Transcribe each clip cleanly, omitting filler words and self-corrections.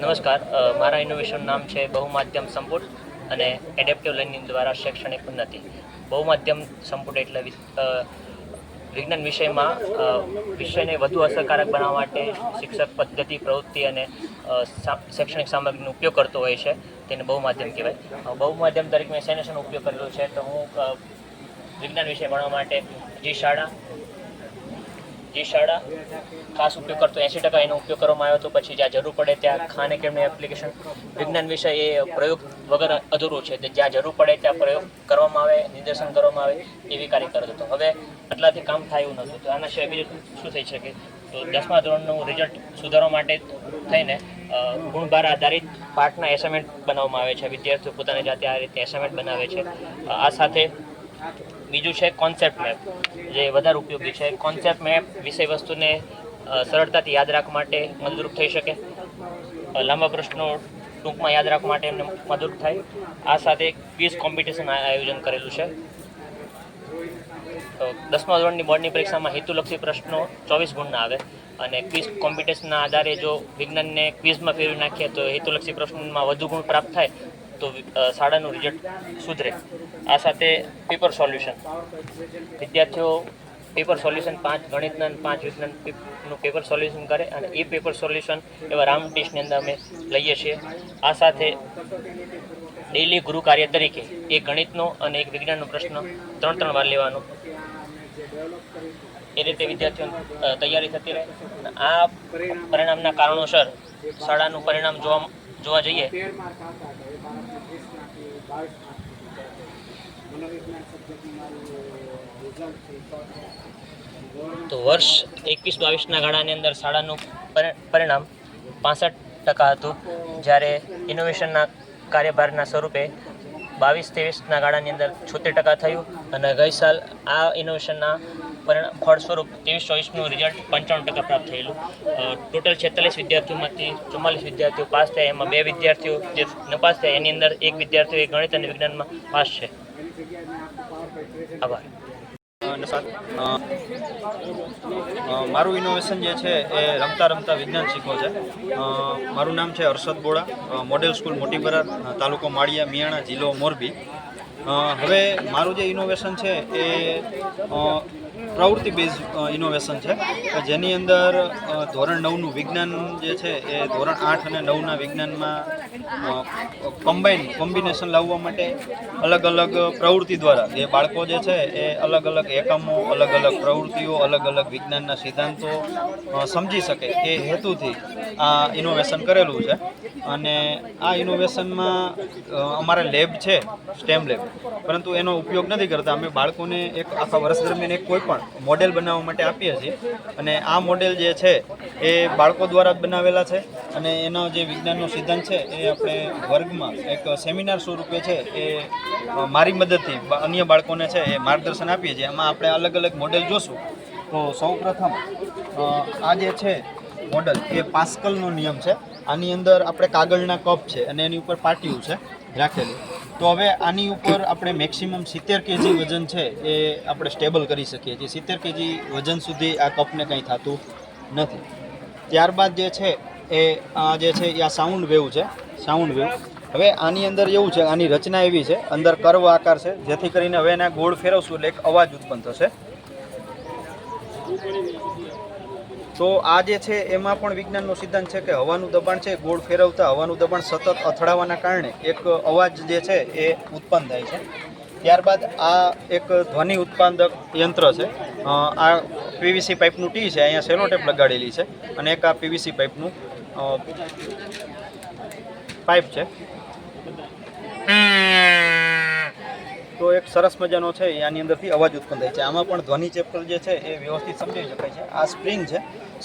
નમસ્કાર, મારા ઇનોવેશન નામ છે બહુમાધ્યમ સંપુટ અને એડેપ્ટિવ લર્નિંગ દ્વારા શૈક્ષણિક ઉન્નતિ. બહુમાધ્યમ સંપુટ એટલે વિજ્ઞાન વિષયમાં વિષયને વધુ અસરકારક બનાવવા માટે શિક્ષક પદ્ધતિ, પ્રવૃત્તિ અને શૈક્ષણિક સામગ્રીનો ઉપયોગ કરતો હોય છે, તેને બહુમાધ્યમ કહેવાય. બહુમાધ્યમ તરીકે મેં શેનો ઉપયોગ કરેલો છે તો હું વિજ્ઞાન વિષય ભણવા માટે જી શાળા ખાસ ઉપયોગ કરતો 80% એનો ઉપયોગ કરવામાં આવ્યો હતો. પછી જ્યાં જરૂર પડે ત્યાં ખાન એકેડમી એપ્લિકેશન. વિજ્ઞાન વિષય એ પ્રયોગ વગર અધૂરું છે, જ્યાં જરૂર પડે ત્યાં પ્રયોગ કરવામાં આવે, નિદર્શન કરવામાં આવે એવી કાર્ય કરતો હતો. હવે આટલાથી કામ થાય એવું નહોતું, તો આના સિવાય બીજું શું થઈ શકે? તો 10મા ધોરણનું રિઝલ્ટ સુધારવા માટે થઈને ગુણભાર આધારિત પાઠના એસાઇનમેન્ટ બનાવવામાં આવે છે. વિદ્યાર્થીઓ પોતાની જાતે આ રીતે એસાઇનમેન્ટ બનાવે છે. આ સાથે બીજું છે કોન્સેપ્ટ મેપ, જે વધારે ઉપયોગી છે. કોન્સેપ્ટ મેપ વિષય વસ્તુને સરળતાથી યાદ રાખવા માટે મદદરૂપ થઈ શકે, લાંબા પ્રશ્નો ટૂંકમાં યાદ રાખવા માટે એમને મદદરૂપ થાય. આ સાથે ક્વિઝ કોમ્પિટિશન આયોજન કરેલું છે. 10મા ધોરણની બોર્ડની પરીક્ષામાં હેતુલક્ષી પ્રશ્નો 24 ગુણના આવે અને ક્વિઝ કોમ્પિટિશનના આધારે જો વિજ્ઞાનને ક્વિઝમાં ફેરવી નાખીએ તો હેતુલક્ષી પ્રશ્નોમાં વધુ ગુણ પ્રાપ્ત થાય તો શાળાનું રિઝલ્ટ સુધરે. આ સાથે પેપર સોલ્યુશન, વિદ્યાર્થીઓ પેપર સોલ્યુશન 5 ગણિતના અને 5 વિજ્ઞાનનું પેપર સોલ્યુશન કરે અને એ પેપર સોલ્યુશન એવા રાઉન્ડ ટેસ્ટની અંદર અમે લઈએ છીએ. આ સાથે ડેઇલી ગૃહ કાર્ય તરીકે એક ગણિતનો અને એક વિજ્ઞાનનો પ્રશ્ન 3 વાર લેવાનો, એ રીતે વિદ્યાર્થીઓની તૈયારી થતી રહે. આ પરિણામના કારણોસર શાળાનું પરિણામ જોવા જઈએ તો વર્ષ 21-22ના ગાળાની અંદર શાળાનું પરિણામ 65% હતું, જ્યારે ઇનોવેશનના કાર્યભારના સ્વરૂપે 22-23ના ગાળાની અંદર 76% થયું અને ગઈ સાલ આ ઇનોવેશનના ફળ સ્વરૂપ 23-24નું રિઝલ્ટ 95% પ્રાપ્ત થયેલું. ટોટલ 46 વિદ્યાર્થીઓમાંથી 44 વિદ્યાર્થીઓ પાસ થયા, એમાં 2 વિદ્યાર્થીઓ જે નપાસ થયા, એની અંદર 1 વિદ્યાર્થીઓ ગણિત અને વિજ્ઞાનમાં પાસ છે. આભાર. મારું ઇનોવેશન જે છે એ રમતા રમતા વિજ્ઞાન શીખો છે. મારું નામ છે હર્ષદ બોડા, મોડેલ સ્કૂલ મોટી બરાર, તાલુકો માળિયા, મિયાણા, જિલ્લો મોરબી. હવે મારું જે ઇનોવેશન છે એ પ્રવૃત્તિ બેઝ ઇનોવેશન છે, જેની અંદર ધોરણ 9નું વિજ્ઞાન જે છે એ ધોરણ 8 અને 9ના વિજ્ઞાનમાં કોમ્બિનેશન લાવવા માટે અલગ અલગ પ્રવૃત્તિ દ્વારા જે બાળકો જે છે એ અલગ અલગ એકમો, અલગ અલગ પ્રવૃત્તિઓ, અલગ અલગ વિજ્ઞાનના સિદ્ધાંતો સમજી શકે એ હેતુથી આ ઇનોવેશન કરેલું છે. અને આ ઇનોવેશનમાં અમારા લેબ છે, સ્ટેમ લેબ, પરંતુ એનો ઉપયોગ નથી કરતા. અમે બાળકોને એક આખા વર્ષ દરમિયાન એક કોઈ પણ મોડેલ બનાવવા માટે આપીએ છીએ અને આ મોડેલ જે છે એ બાળકો દ્વારા જ બનાવેલા છે અને એનો જે વિજ્ઞાનનો સિદ્ધાંત છે એ આપણે વર્ગમાં એક સેમિનાર સ્વરૂપે છે એ મારી મદદથી અન્ય બાળકોને છે એ માર્ગદર્શન આપીએ છીએ. એમાં આપણે અલગ અલગ મોડેલ જોશું. તો સૌપ્રથમ આ જે છે મોડેલ એ પાસ્કલનો નિયમ છે. આની અંદર આપણે કાગળના કપ છે અને એની ઉપર પાટિયું છે રાખેલું. તો હવે આની ઉપર આપણે મેક્સિમમ 70 kg વજન છે એ આપણે સ્ટેબલ કરી શકીએ છીએ. 70 kg વજન સુધી આ કપને કંઈ થતું નથી. ત્યારબાદ જે છે એ આ જે છે એ આ સાઉન્ડ વેવ છે, સાઉન્ડ વેવ. હવે આની અંદર એવું છે, આની રચના એવી છે, અંદર કર્વ આકાર છે, જેથી કરીને હવે એના ગોળ ફેરવશું એટલે એક અવાજ ઉત્પન્ન થશે. તો આ જે છે એમાં પણ વિજ્ઞાનનો સિદ્ધાંત છે કે હવાનું દબાણ છે, ગોળ ફેરવતા હવાનું દબાણ સતત અથડાવાના કારણે એક અવાજ જે છે એ ઉત્પન્ન થાય છે. ત્યારબાદ આ એક ધ્વનિ ઉત્પાદક યંત્ર છે. આ પીવીસી પાઇપનું ટી છે, અહીંયા સેલો ટેપ લગાડેલી છે અને એક આ પીવીસી પાઇપનું પાઇપ છે. તો એક સરસ મજાનો છે એ આની અંદરથી અવાજ ઉત્પન્ન થાય છે. આમાં પણ ધ્વનિ ચેપ્ટર જે છે એ વ્યવસ્થિત સમજાવી શકાય છે. આ સ્પ્રિંગ છે,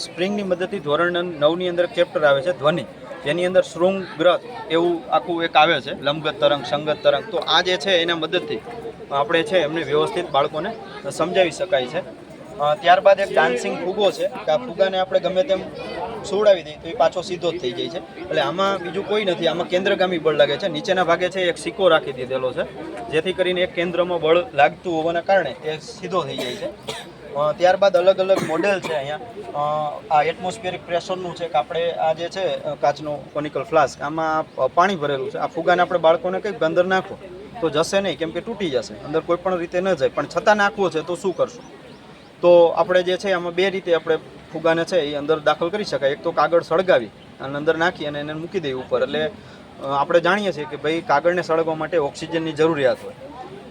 સ્પ્રિંગની મદદથી ધોરણ 9ની અંદર ચેપ્ટર આવે છે ધ્વનિ, જેની અંદર શૃંગ ગ્રહ એવું આખું એક આવે છે, લંબગત તરંગ, સંગત તરંગ. તો આ જે છે એના મદદથી આપણે છે એમને વ્યવસ્થિત બાળકોને સમજાવી શકાય છે. ત્યારબાદ એક ડાન્સિંગ ફુગો છે કે આ ફુગાને આપણે ગમે તેમ સુવડાવી દઈએ તો એ પાછો સીધો જ થઈ જાય છે. એટલે આમાં બીજું કોઈ નથી, આમાં કેન્દ્રગામી બળ લાગે છે. નીચેના ભાગે છે એક સિક્કો રાખી દીધેલો છે, જેથી કરીને એક કેન્દ્રમાં બળ લાગતું હોવાના કારણે એ સીધો થઈ જાય છે. ત્યારબાદ અલગ અલગ મોડેલ છે અહીંયા. આ એટમોસ્ફિયરિક પ્રેશરનું છે કે આપણે આ જે છે કાચનું કોનિકલ ફ્લાસ્ક, આમાં પાણી ભરેલું છે. આ ફુગાને આપણે બાળકોને કંઈક અંદર નાખો તો જશે નહીં, કેમ કે તૂટી જશે, અંદર કોઈ પણ રીતે ન જાય. પણ છતાં નાખવો છે તો શું કરશું? તો આપણે જે છે આમાં બે રીતે આપણે ફુગાને છે એ અંદર દાખલ કરી શકાય. એક તો કાગળ સળગાવી અને અંદર નાખી અને એને મૂકી દઈએ ઉપર. એટલે આપણે જાણીએ છીએ કે ભાઈ કાગળને સળગવા માટે ઓક્સિજનની જરૂરિયાત હોય,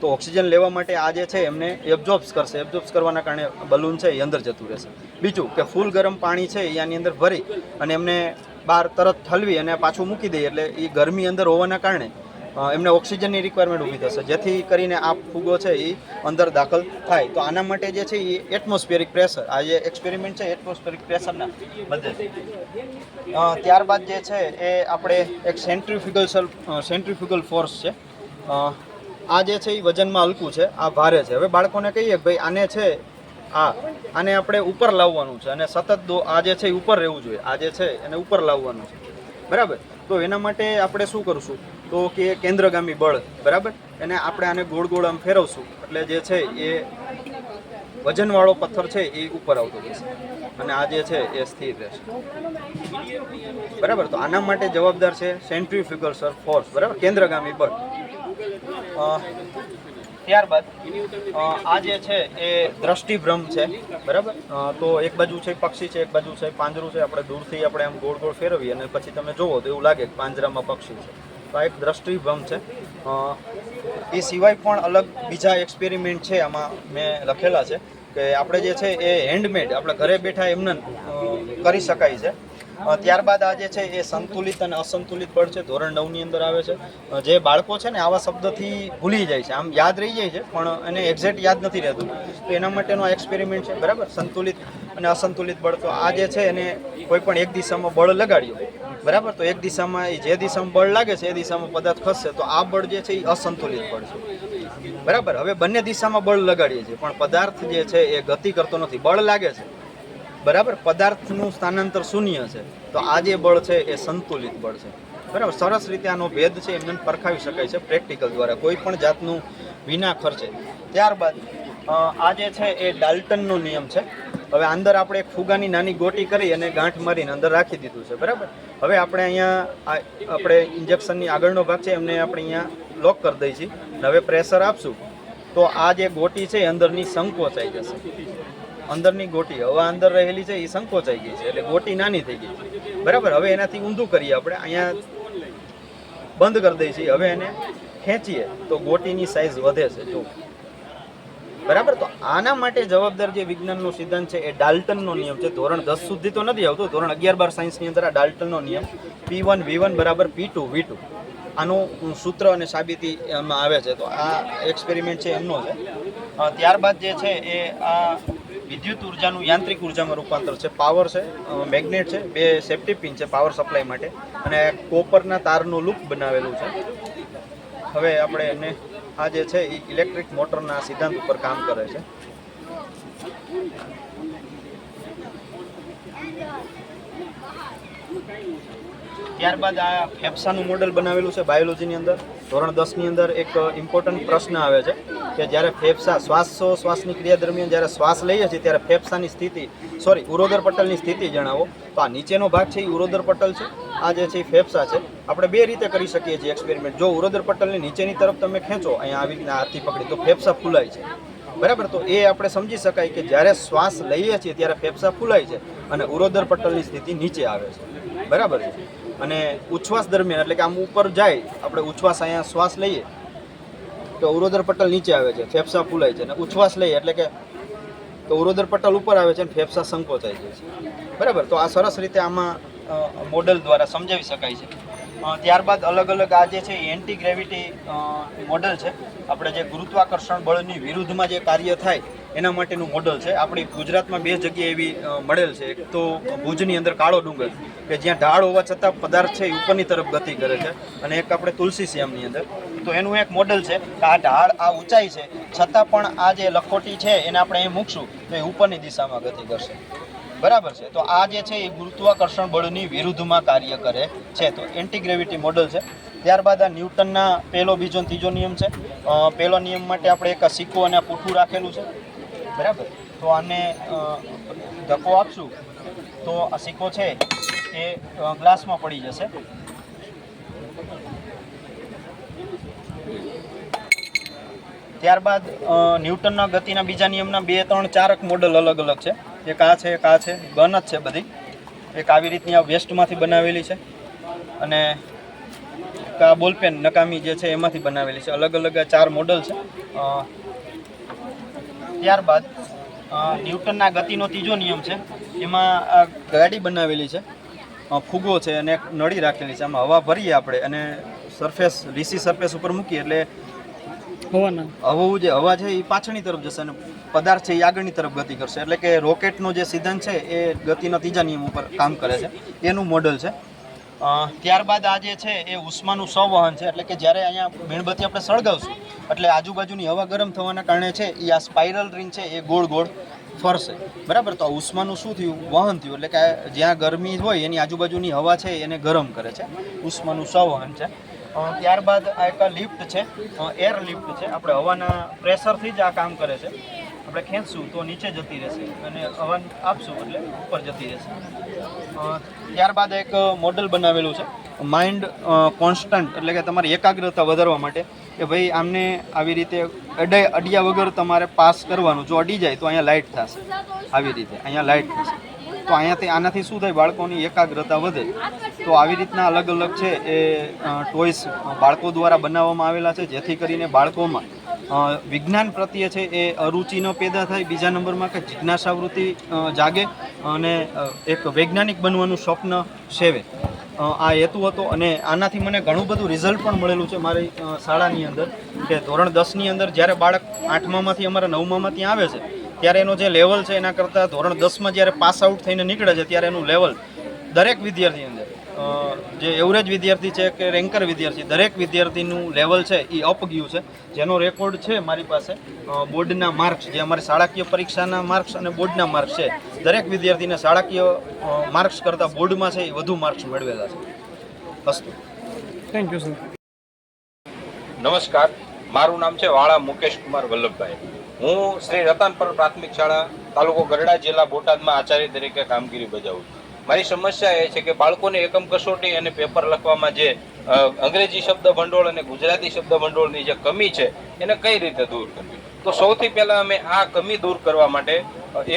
તો ઓક્સિજન લેવા માટે આ જે છે એમને એબ્ઝોર્બ્સ કરશે. એબ્ઝોર્બ્સ કરવાના કારણે બલૂન છે એ અંદર જતું રહેશે. બીજું કે ફૂલ ગરમ પાણી છે એ આની અંદર ભરી અને એમને બહાર તરત ઠલવી અને પાછું મૂકી દઈએ, એટલે એ ગરમી અંદર હોવાના કારણે એમને ઓક્સિજનની રિક્વાયરમેન્ટ ઊભી થશે, જેથી કરીને આ ફુગો છે એ અંદર દાખલ થાય. તો આના માટે જે છે એ એટમોસ્ફિયરિક પ્રેશર, આ જે એક્સપેરિમેન્ટ છે એટમોસ્ફિયરિક પ્રેશરના બધે. ત્યારબાદ જે છે એ આપણે એક સેન્ટ્રીફ્યુગલ ફોર્સ છે. આ જે છે એ વજનમાં હલકું છે, આ ભારે છે. હવે બાળકોને કહીએ કે ભાઈ આને છે આને આપણે ઉપર લાવવાનું છે અને સતત આ જે છે એ ઉપર રહેવું જોઈએ, આ જે છે એને ઉપર લાવવાનું છે, બરાબર. તો એના માટે આપણે શું કરશું? તો કે કેન્દ્રગામી બળ, બરાબર, એને આપણે આને ગોળ ગોળ આમ ફેરવશું એટલે જે છે એ વજનવાળો પથ્થર છે એ ઉપર આવતો જશે અને આ જે છે એ સ્થિર રહેશે, બરાબર. તો આના માટે જવાબદાર છે સેન્ટ્રીફ્યુગલ ફોર્સ, બરાબર, કેન્દ્રગામી બળ. ત્યારબાદ આ જે છે એ દ્રષ્ટિભ્રમ છે, બરાબર. તો એક બાજુ છે પક્ષી છે, એક બાજુ છે પાંજરું છે. આપણે દૂરથી આપણે આમ ગોળ ગોળ ફેરવીએ અને પછી તમે જુઓ તો એવું લાગે કે પાંજરામાં પક્ષી છે. તો આ એક દ્રષ્ટિભ્રમ છે. એ સિવાય પણ અલગ બીજા એક્સપેરિમેન્ટ છે આમાં મેં લખેલા છે કે આપણે જે છે એ હેન્ડમેડ આપણે ઘરે બેઠા એમને કરી શકાય છે. ત્યારબાદ આ જે છે એ સંતુલિત અને અસંતુલિત બળ છે, ધોરણ 9ની અંદર આવે છે. જે બાળકો છે ને આવા શબ્દથી ભૂલી જાય છે, આમ યાદ રહી જાય છે પણ એને એક્ઝેક્ટ યાદ નથી રહેતું. તો એના માટેનો એક્સપેરિમેન્ટ છે, બરાબર, સંતુલિત અને અસંતુલિત બળ. તો આ જે છે એને કોઈ પણ એક દિશામાં બળ લગાડ્યું, બરાબર, તો એક દિશામાં જે દિશામાં બળ લાગે છે એ દિશામાં પદાર્થ ખસશે, તો આ બળ જે છે એ અસંતુલિત બળ છે, બરાબર. હવે બંને દિશામાં બળ લગાડીએ છીએ પણ પદાર્થ જે છે એ ગતિ કરતો નથી, બળ લાગે છે, બરાબર, પદાર્થનું સ્થાનાંતર શૂન્ય છે. તો આ જે બળ છે એ સંતુલિત બળ છે, બરાબર. સરસ રીતે આનો ભેદ છે એમને પરખાવી શકાય છે પ્રેક્ટિકલ દ્વારા, કોઈ પણ જાતનું વિના ખર્ચે. ત્યારબાદ આ જે છે એ ડાલ્ટનનો નિયમ છે. હવે અંદર આપણે એક ફુગાની નાની ગોટી કરી અને ગાંઠ મારીને અંદર રાખી દીધું છે, બરાબર. હવે આપણે અહીંયા આપણે ઇન્જેક્શનની આગળનો ભાગ છે એમને આપણે અહીંયા લોક કરી દઈએ છીએ. હવે પ્રેશર આપશું તો આ જે ગોટી છે એ અંદરની સંકોચાઈ જશે. અંદરની ગોટી હવા અંદર રહેલી છે એ સંકોચાઈ ગઈ છે, એટલે ગોટી નાની થઈ ગઈ, બરાબર. હવે એનાથી ઊંધું કરીએ, આપણે અહીંયા બંધ કરી દઈએ છીએ. હવે એને ખેંચીએ તો ગોટીની સાઇઝ વધે છે, જો, બરાબર. તો આના માટે જવાબદાર જે વિજ્ઞાનનો સિદ્ધાંત છે એ ડાલ્ટનનો નિયમ છે. ધોરણ 10 સુધી તો નથી આવતો, ધોરણ 11-12 સાયન્સની અંદર આ ડાલ્ટનનો નિયમ P1 V1 બરાબર P2 V2 આનું સૂત્ર અને સાબિતી એમાં આવે છે. તો આ એક્સપેરિમેન્ટ છે એમનો છે. ત્યારબાદ જે છે એ આ વિદ્યુત ઉર્જાનું યાંત્રિક ઉર્જામાં રૂપાંતર છે. પાવર છે, મેગ્નેટ છે, બે સેફ્ટી પિન છે પાવર સપ્લાય માટે અને કોપરના તારનું લૂપ બનાવેલું છે. હવે આપણે એને આ જે છે એ ઇલેક્ટ્રિક મોટરના સિદ્ધાંત ઉપર કામ કરે છે. ત્યારબાદ આ ફેફસાનું મોડેલ બનાવેલું છે બાયોલોજીની અંદર. ધોરણ 10ની અંદર એક ઇમ્પોર્ટન્ટ પ્રશ્ન આવે છે કે જ્યારે ફેફસા શ્વાસની ક્રિયા દરમિયાન જ્યારે શ્વાસ લઈએ છીએ ત્યારે ફેફસાની સ્થિતિ ઉરોદર પટલની સ્થિતિ જણાવો. તો આ નીચેનો ભાગ છે એ ઉરોદર પટલ છે, આ જે છે એ ફેફસા છે. આપણે બે રીતે કરી શકીએ છીએ એક્સપેરિમેન્ટ. જો ઉરોદર પટલની નીચેની તરફ તમે ખેંચો અહીંયા આવી રીતના હાથથી પકડી તો ફેફસા ફૂલાય છે, બરાબર. તો એ આપણે સમજી શકાય કે જ્યારે શ્વાસ લઈએ છીએ ત્યારે ફેફસા ફૂલાય છે અને ઉરોદર પટલની સ્થિતિ નીચે આવે છે, બરાબર છે. અને ઉચ્છ્વાસ દરમિયાન એટલે કે આમ ઉપર જાય, આપણે ઉચ્છ્વાસ અહીંયા શ્વાસ લઈએ તો ઉરોદર પટલ નીચે આવે છે, ફેફસા ફૂલાય છે, અને ઉચ્છ્વાસ લઈએ એટલે કે તો ઉરોદર પટલ ઉપર આવે છે અને ફેફસા સંકોચાઈ જાય છે, બરાબર. તો આ સરસ રીતે આમાં મોડેલ દ્વારા સમજાવી શકાય છે. ત્યારબાદ અલગ અલગ આ જે છે એન્ટી ગ્રેવિટી મોડેલ છે. આપણે જે ગુરુત્વાકર્ષણ બળની વિરુદ્ધમાં જે કાર્ય થાય એના માટેનું મોડલ છે. આપણી ગુજરાતમાં બે જગ્યાએ એવી મળેલ છે. એક તો ભુજની અંદર કાળો ડુંગર કે જ્યાં ઢાળ હોવા છતાં પદાર્થ છે એ ઉપરની તરફ ગતિ કરે છે, અને એક આપણે તુલસી શ્યામની અંદર. તો એનું એક મોડલ છે કે આ ઢાળ આ ઊંચાઈ છે છતાં પણ આ જે લખોટી છે એને આપણે અહીં મૂકશું તો એ ઉપરની દિશામાં ગતિ કરશે, બરાબર છે. તો આ જે છે એ ગુરુત્વાકર્ષણ બળની વિરુદ્ધમાં કાર્ય કરે છે. તો એન્ટી ગ્રેવિટી મોડલ છે. ત્યારબાદ આ ન્યૂટનના પહેલો, બીજો અને ત્રીજો નિયમ છે. પહેલો નિયમ માટે આપણે એક સિક્કો અને પૂઠું રાખેલું છે, બરાબર. તો તો આને ધક્કો આપશું તો આ સિક્કો છે એ ગ્લાસમાં પડી જશે. ત્યારબાદ ન્યૂટનના ગતિના બીજા નિયમના 2, 3, 4 મોડલ અલગ અલગ છે. એક આ છે, એક આ છે, ગન જ છે બધી. એક આવી રીતની આ વેસ્ટમાંથી બનાવેલી છે અને આ બોલપેન નકામી જે છે એમાંથી બનાવેલી છે. અલગ અલગ આ 4 મોડલ છે. ત્યારબાદ ન્યૂટનના ગતિનો ત્રીજો નિયમ છે. એમાં આ ગાડી બનાવેલી છે, ફૂગો છે અને એક નળી રાખેલી છે. આમાં હવા ભરીએ આપણે અને રીસી સરફેસ ઉપર મૂકીએ એટલે જે હવા છે એ પાછળની તરફ જશે અને પદાર્થ છે એ આગળની તરફ ગતિ કરશે. એટલે કે રોકેટનો જે સિદ્ધાંત છે એ ગતિના ત્રીજા નિયમ ઉપર કામ કરે છે. એનું મોડલ છે. ત્યારબાદ આ જે છે એ ઉષ્માનું સંવહન છે. એટલે કે જ્યારે અહીંયા મીણબત્તી આપણે સળગાવશું એટલે આજુબાજુની હવા ગરમ થવાના કારણે છે એ આ સ્પાઇરલ રિંગ છે એ ગોળ ગોળ ફરશે. બરાબર. તો આ ઉષ્માનું શું થયું? વહન થયું. એટલે કે જ્યાં ગરમી હોય એની આજુબાજુની હવા છે એને ગરમ કરે છે. ઉષ્માનું સંવહન છે. ત્યારબાદ આ એક લિફ્ટ છે, એર લિફ્ટ છે. આપણે હવાના પ્રેશરથી જ આ કામ કરે છે. આપણે ખેંચશું તો નીચે જતી રહેશે અને હવા આપશું એટલે ઉપર જતી રહેશે. ત્યારબાદ એક મોડલ બનાવેલું છે માઇન્ડ કોન્સ્ટન્ટ, એટલે કે તમારી એકાગ્રતા વધારવા માટે કે ભાઈ આમને આવી રીતે અડ્યા વગર તમારે પાસ કરવાનું. જો અડી જાય તો અહીંયા લાઇટ થશે. આવી રીતે અહીંયા લાઇટ થશે. તો આનાથી શું થાય? બાળકોની એકાગ્રતા વધે. તો આવી રીતના અલગ અલગ છે એ ટોયસ બાળકો દ્વારા બનાવવામાં આવેલા છે, જેથી કરીને બાળકોમાં વિજ્ઞાન પ્રત્યે છે એ અરુચિ ન પેદા થાય. બીજા નંબરમાં કે જિજ્ઞાસાવૃત્તિ જાગે અને એક વૈજ્ઞાનિક બનવાનું સ્વપ્ન સેવે. આ હેતુ હતો અને આનાથી મને ઘણું બધું રિઝલ્ટ પણ મળેલું છે મારી શાળાની અંદર. કે ધોરણ 10ની અંદર જ્યારે બાળક 8મામાંથી અમારા 9મામાં ત્યાં આવે છે ત્યારે એનો જે લેવલ છે એના કરતાં ધોરણ 10માં જ્યારે પાસ આઉટ થઈને નીકળે છે ત્યારે એનું લેવલ દરેક વિદ્યાર્થી અંદર જે એવરેજ વિદ્યાર્થી છે કે રેન્કર વિદ્યાર્થી, દરેક વિદ્યાર્થીનું લેવલ છે એ અપ ગયું છે. જેનો રેકોર્ડ છે મારી પાસે. બોર્ડના માર્ક્સ જે અમારી શાળાકીય પરીક્ષાના માર્ક્સ અને બોર્ડના માર્ક્સ છે, દરેક વિદ્યાર્થીને શાળાકીય માર્ક્સ કરતાં બોર્ડમાં છે એ વધુ માર્ક્સ મેળવેલા છે. અસ્તુ. Thank you sir. નમસ્કાર, મારું નામ છે વાળા મુકેશ કુમાર વલ્લભભાઈ. હું શ્રી રતનપર પ્રાથમિક શાળા તાલુકો ગરડા જિલ્લા બોટાદમાં આચાર્ય તરીકે કામગીરી બજાવું છું. મારી સમસ્યા એ છે કે બાળકોને એકમ કસોટી અને પેપર લખવામાં જે અંગ્રેજી શબ્દ ભંડોળ અને ગુજરાતી શબ્દ ભંડોળની જે કમી છે એને કઈ રીતે દૂર કરવી. તો સૌથી પહેલાં અમે આ કમી દૂર કરવા માટે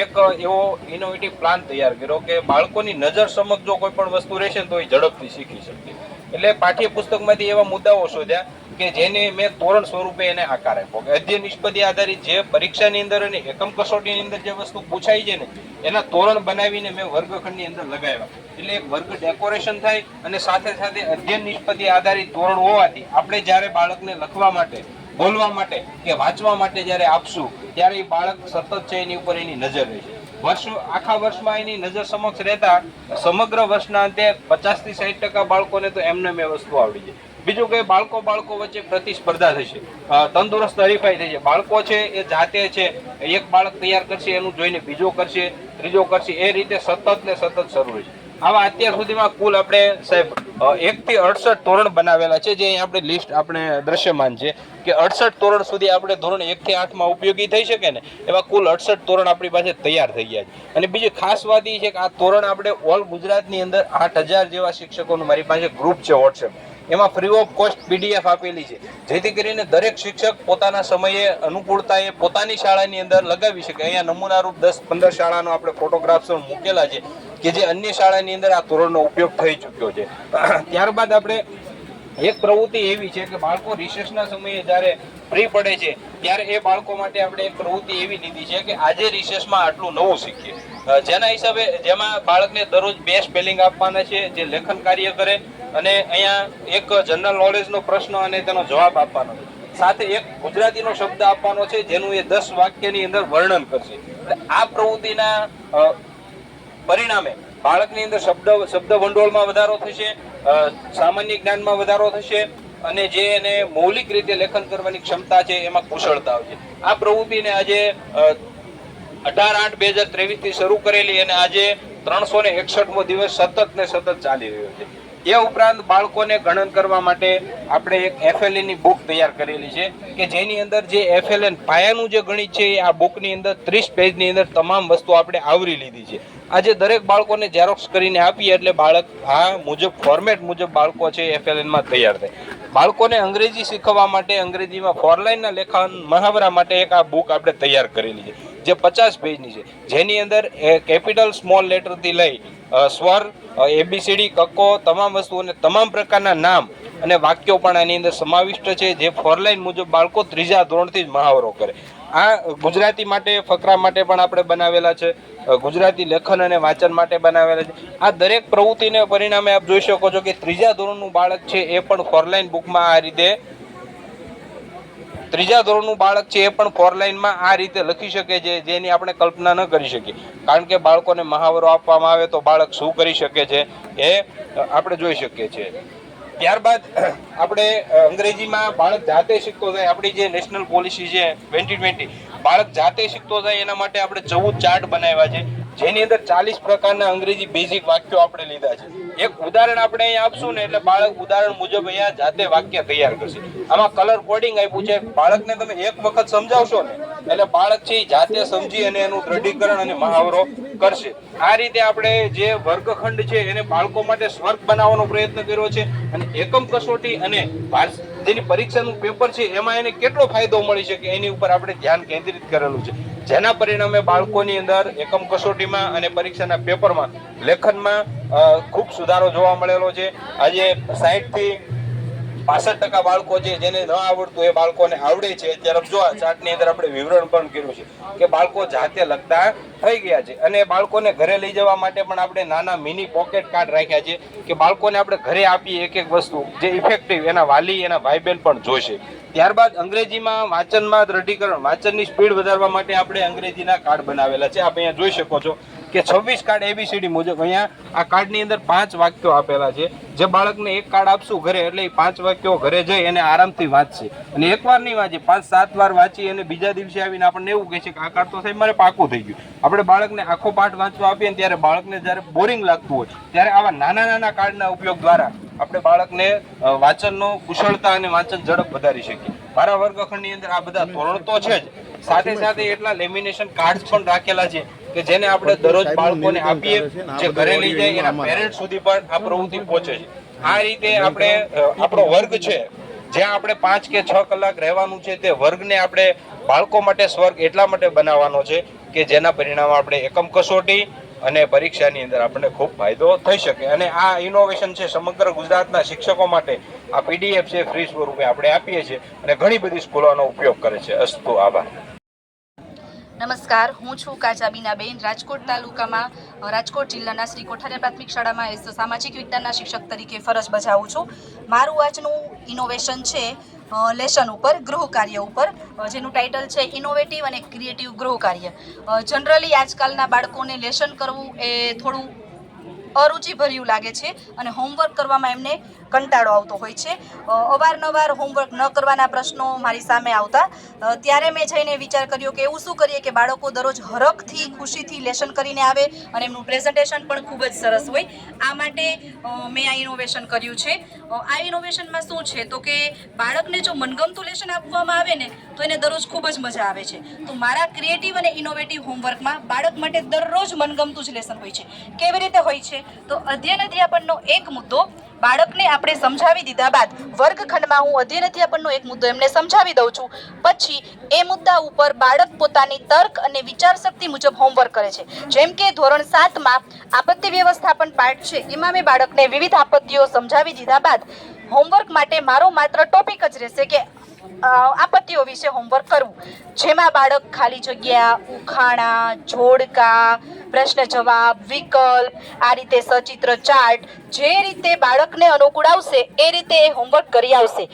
એક એવો ઇનોવેટિવ પ્લાન તૈયાર કર્યો કે બાળકોની નજર સમક્ષ જો કોઈ પણ વસ્તુ રહેશે તો એ ઝડપથી શીખી શકે. એટલે પાઠ્યપુસ્તકમાંથી એવા મુદ્દાઓ શોધ્યા કે જેને મેં તોરણ સ્વરૂપે એને આકાર આપ્યો કે અધ્યયન નિષ્પત્તિ આધારિત જે પરીક્ષાની અંદર અને એકમ કસોટીની અંદર જે વસ્તુ પૂછાઈ છે ને એના તોરણ બનાવીને મેં વર્ગખંડની અંદર લગાવ્યા. એટલે એક વર્ગ ડેકોરેશન થાય અને સાથે સાથે અધ્યયન નિષ્પત્તિ આધારિત તોરણ હોવાથી આપણે જ્યારે બાળકને લખવા માટે, બોલવા માટે કે વાંચવા માટે જ્યારે આપશું ત્યારે એ બાળક સતત છે એની ઉપર એની નજર રહેશે. આખા વર્ષમાં એની નજર સમક્ષ રહેતા સમગ્ર વર્ષના અંતે 50 થી 60% બાળકોને તો એમને મેં વસ્તુ આવડી જાય. બીજું કે બાળકો વચ્ચે પ્રતિસ્પર્ધા થશે, તંદુરસ્ત હરીફાઈ થશે. બાળકો છે એ જાતે છે એક બાળક તૈયાર કરશે એનું જોઈને બીજો કરશે, ત્રીજો કરશે, એ રીતે સતત શરૂ રહેશે. આવા અત્યાર સુધીમાં કુલ આપણે સાહેબ 1 થી 68 તોરણ બનાવેલા છે, જે અહીં આપણે લિસ્ટ આપણે દ્રશ્યમાન છે કે 68 તોરણ સુધી આપણે ધોરણ 1 થી 8માં ઉપયોગી થઈ શકે ને એવા કુલ 68 તોરણ આપણી પાસે તૈયાર થઈ ગયા છે. અને બીજી ખાસ વાત એ છે કે આ તોરણ આપણે ઓલ ગુજરાતની અંદર 8000 જેવા શિક્ષકોનું મારી પાસે ગ્રુપ છે વોટ્સએપ, એમાં ફ્રી ઓફ કોસ્ટ PDF આપેલી છે, જેથી કરીને દરેક શિક્ષક પોતાના સમયે અનુકૂળતાએ પોતાની શાળાની અંદર લગાવી શકે. અહીંયા નમૂનારૂપ 10-15 શાળાનો આપણે ફોટોગ્રાફ્સ મૂકેલા છે કે જે અન્ય શાળાની અંદર આ તોરણનો ઉપયોગ થઈ ચૂક્યો છે. ત્યારબાદ આપણે એક પ્રવૃત્તિ એવી છે કે બાળકો રિસેસના સમયે જ્યારે ફ્રી પડે છે ત્યારે એ બાળકો માટે આપણે એક પ્રવૃત્તિ એવી લીધી છે કે આજે રિસેસમાં આટલું નવું શીખીએ, જેના હિસાબે જેમાં બાળકને દરરોજ 2 સ્પેલિંગ આપવાના છે, જે લેખન કાર્ય કરે અને અહીંયા એક જનરલ નોલેજનો પ્રશ્ન અને તેનો જવાબ આપવાનો છે. સાથે એક ગુજરાતીનો શબ્દ આપવાનો છે જેનું એ 10 વાક્યની અંદર વર્ણન કરશે. આ પ્રવૃત્તિના પરિણામે બાળકની અંદર શબ્દ ભંડોળમાં વધારો થશે, સામાન્ય જ્ઞાનમાં વધારો થશે અને જે એને મૌલિક રીતે લેખન કરવાની ક્ષમતા છે એમાં કુશળતા આવશે. આ પ્રવૃત્તિને આજે 18/8/2023 થી શરૂ કરેલી અને આજે 361મો દિવસ સતત ચાલી રહ્યો છે. એ ઉપરાંત બાળકોને ગણન કરવા માટે આપણે એક FLN ની બુક તૈયાર કરેલી છે કે જેની અંદર જે FLN પાયાનું જે ગણિત છે એ આ બુકની અંદર 30 પેજની અંદર તમામ વસ્તુ આપણે આવરી લીધી છે. આજે દરેક બાળકોને ઝેરોક્સ કરીને આપીએ એટલે બાળક આ મુજબ ફોર્મેટ મુજબ બાળકો છે FLN માં તૈયાર થાય. બાળકોને અંગ્રેજી શીખવવા માટે અંગ્રેજીમાં 4 લાઇનના લેખન મહાવરા માટે એક આ બુક આપણે તૈયાર કરેલી છે જે 50 પેજની છે, જેની અંદર કેપિટલ સ્મોલ લેટરથી લઈ સ્વર, ABCD, કક્કો, તમામ વસ્તુઓ અને તમામ પ્રકારના નામ અને વાક્યો પણ આની અંદર સમાવિષ્ટ છે, જે 4 લાઇન મુજબ બાળકો 3જા ધોરણથી જ મહાવરો કરે. આ ગુજરાતી માટે ફકરા માટે પણ આપણે બનાવેલા છે, ગુજરાતી લેખન અને વાંચન માટે બનાવેલા છે. આ દરેક પ્રવૃત્તિને પરિણામે આપ જોઈ શકો છો કે 3જા ધોરણનું બાળક છે એ પણ 4 લાઇન બુકમાં આ રીતે 3જા ધોરણનું બાળક છે એ પણ 4 લાઇનમાં આ રીતે લખી શકે છે, જેની આપણે કલ્પના ન કરી શકીએ. કારણ કે બાળકોને મહાવરો આપવામાં આવે તો બાળક શું કરી શકે છે એ આપણે જોઈ શકીએ છીએ. ત્યારબાદ આપણે અંગ્રેજીમાં બાળક જાતે શીખતો જાય, આપણી જે નેશનલ પોલિસી છે 2020, બાળક જાતે શીખતો જાય એના માટે આપણે 14 ચાર્ટ બનાવ્યા છે, જેની અંદર 40 પ્રકારના અંગ્રેજી બેઝિક વાક્યો આપણે લીધા છે. એક ઉદાહરણ આપણે અહીંયા આપશું ને એટલે બાળક ઉદાહરણ મુજબ અહીંયા જાતે વાક્ય તૈયાર કરશે. આમાં કલર કોડિંગ આપ્યું છે, બાળકને તમે એક વખત સમજાવશો ને એટલે બાળક છે જાતે સમજી અને એનું દ્રઢીકરણ અને મહાવરો કરશે. આ રીતે આપણે જે વર્ગખંડ છે એને બાળકો માટે સ્વર્ગ બનાવવાનો પ્રયત્ન કર્યો છે અને એકમ કસોટી અને જેની પરીક્ષાનું પેપર છે એમાં એને કેટલો ફાયદો મળી શકે એની ઉપર આપણે ધ્યાન કેન્દ્રિત કરેલું છે, જેના પરિણામે બાળકોની અંદર એકમ કસોટીમાં અને પરીક્ષાના પેપરમાં લેખનમાં ખૂબ સુધારો જોવા મળેલો છે. આજે 60 થી 65% બાળકો છે જેને ન આવડતું એ બાળકોને આવડે છે. અત્યારે જો આ ચાર્ટની અંદર આપણે વિવરણ પણ કર્યું છે કે બાળકો જાતે લખતા થઈ ગયા છે. અને બાળકોને ઘરે લઈ જવા માટે પણ આપણે નાના મિની પોકેટ કાર્ડ રાખ્યા છે કે બાળકોને આપણે ઘરે આપીએ એક એક વસ્તુ જે ઇફેક્ટિવ એના વાલી એના ભાઈ બહેન પણ જોશે. ત્યારબાદ અંગ્રેજીમાં વાંચનમાં દ્રઢીકરણ, વાંચનની સ્પીડ વધારવા માટે આપણે અંગ્રેજીના કાર્ડ બનાવેલા છે. આપ અહીંયા જોઈ શકો છો કે 26 કાર્ડ ABCD મુજબ અહીંયા આ કાર્ડની અંદર 5 વાક્યો આપેલા છે. જે બાળકને એક કાર્ડ આપશું ઘરે એટલે એ 5 વાક્યો ઘરે જઈ અને આરામથી વાંચશે અને એકવાર નહીં વાંચે 5-7 વાર વાંચી અને બીજા દિવસે આવીને આપણને એવું કહે છે કે આ કાર્ડ તો સાહેબ મારે પાકું થઈ ગયું. આપણે બાળકને આખો પાઠ વાંચવા આપીએ ત્યારે બાળકને જ્યારે બોરિંગ લાગતું હોય ત્યારે આવા નાના નાના કાર્ડના ઉપયોગ દ્વારા આપણે બાળકને વાંચનનો કુશળતા અને વાંચન ઝડપ વધારી શકીએ. મારા વર્ગખંડની અંદર આ બધા ધોરણ તો છે જ, સાથે સાથે એટલા લેમિનેશન કાર્ડ્સ પણ રાખેલા છે કે જેને આપણે દરરોજ બાળકોને આપીએ, જે ઘરે લઈ જાય એના પેરેન્ટ્સ સુધી પણ આ પ્રવૃત્તિ પહોંચે છે. આ રીતે આપણે આપણો વર્ગ છે જ્યાં આપણે 5 કે 6 કલાક રહેવાનું છે તે વર્ગને આપણે બાળકો માટે સ્વર્ગ એટલા માટે બનાવવાનો છે કે જેના પરિણામે આપણે એકમ કસોટી અને પરીક્ષાની અંદર આપણને ખૂબ ફાયદો થઈ શકે. અને આ ઇનોવેશન છે સમગ્ર ગુજરાતના શિક્ષકો માટે આ PDF છે ફ્રી સ્વરૂપે આપણે આપીએ છીએ અને ઘણી બધી સ્કૂલોનો ઉપયોગ કરે છે. અસ્તુ, આભાર. નમસ્કાર, હું છું કાચાબીનાબેન. રાજકોટ તાલુકામાં રાજકોટ જિલ્લાના શ્રી કોઠારિયા પ્રાથમિક શાળામાં એઝ સામાજિક વિજ્ઞાનના શિક્ષક તરીકે ફરજ બજાવું છું. મારું આજનું ઇનોવેશન છે લેસન ઉપર, ગૃહ કાર્ય ઉપર, જેનું ટાઇટલ છે ઇનોવેટિવ અને ક્રિએટિવ ગૃહ કાર્ય. જનરલી આજકાલના બાળકોને લેસન કરવું એ થોડું અરુચિભર્યું લાગે છે અને હોમવર્ક કરવામાં એમને કંટાળો આવતો હોય છે. અવારનવાર હોમવર્ક ન કરવાના પ્રશ્નો મારી સામે આવતા, ત્યારે મેં જઈને વિચાર કર્યો કે એવું શું કરીએ કે બાળકો દરરોજ હરખથી ખુશીથી લેસન કરીને આવે અને એમનું પ્રેઝન્ટેશન પણ ખૂબ જ સરસ હોય. આ માટે મેં આ ઇનોવેશન કર્યું છે. આ ઇનોવેશનમાં શું છે તો કે બાળકને જો મનગમતું લેસન આપવામાં આવે ને તો એને દરરોજ ખૂબ જ મજા આવે છે. તો મારા ક્રિએટિવ અને ઇનોવેટિવ હોમવર્કમાં બાળક માટે દરરોજ મનગમતું જ લેસન હોય છે. કેવી રીતે હોય છે તો અધ્યયન અધ્યાપનનો એક મુદ્દો બાળકને આપણે સમજાવી દીધા બાદ વર્ગખંડમાં હું અધ્યયન અધ્યાપનનો એક મુદ્દો એમને સમજાવી દઉં છું. પછી એ મુદ્દા ઉપર બાળક પોતાની તર્ક અને વિચાર શક્તિ મુજબ હોમવર્ક કરે છે. જેમ કે ધોરણ 7માં આપત્તિ વ્યવસ્થાપન પાઠ છે, એમાં મેં બાળકને વિવિધ આપત્તિઓ સમજાવી દીધા બાદ હોમવર્ક માટે મારો માત્ર ટોપિક જ રહેશે કે આપત્તિઓ વિશે હોમવર્ક કરવું, જેમાં બાળક ખાલી જગ્યા, ઉખાણા, જોડકા, પ્રશ્ન જવાબ, વિકલ્પ, આ રીતે સચિત્ર ચાર્ટ, જે રીતે બાળકને અનુકૂળ આવશે એ રીતે એ હોમવર્ક કરી આવશે.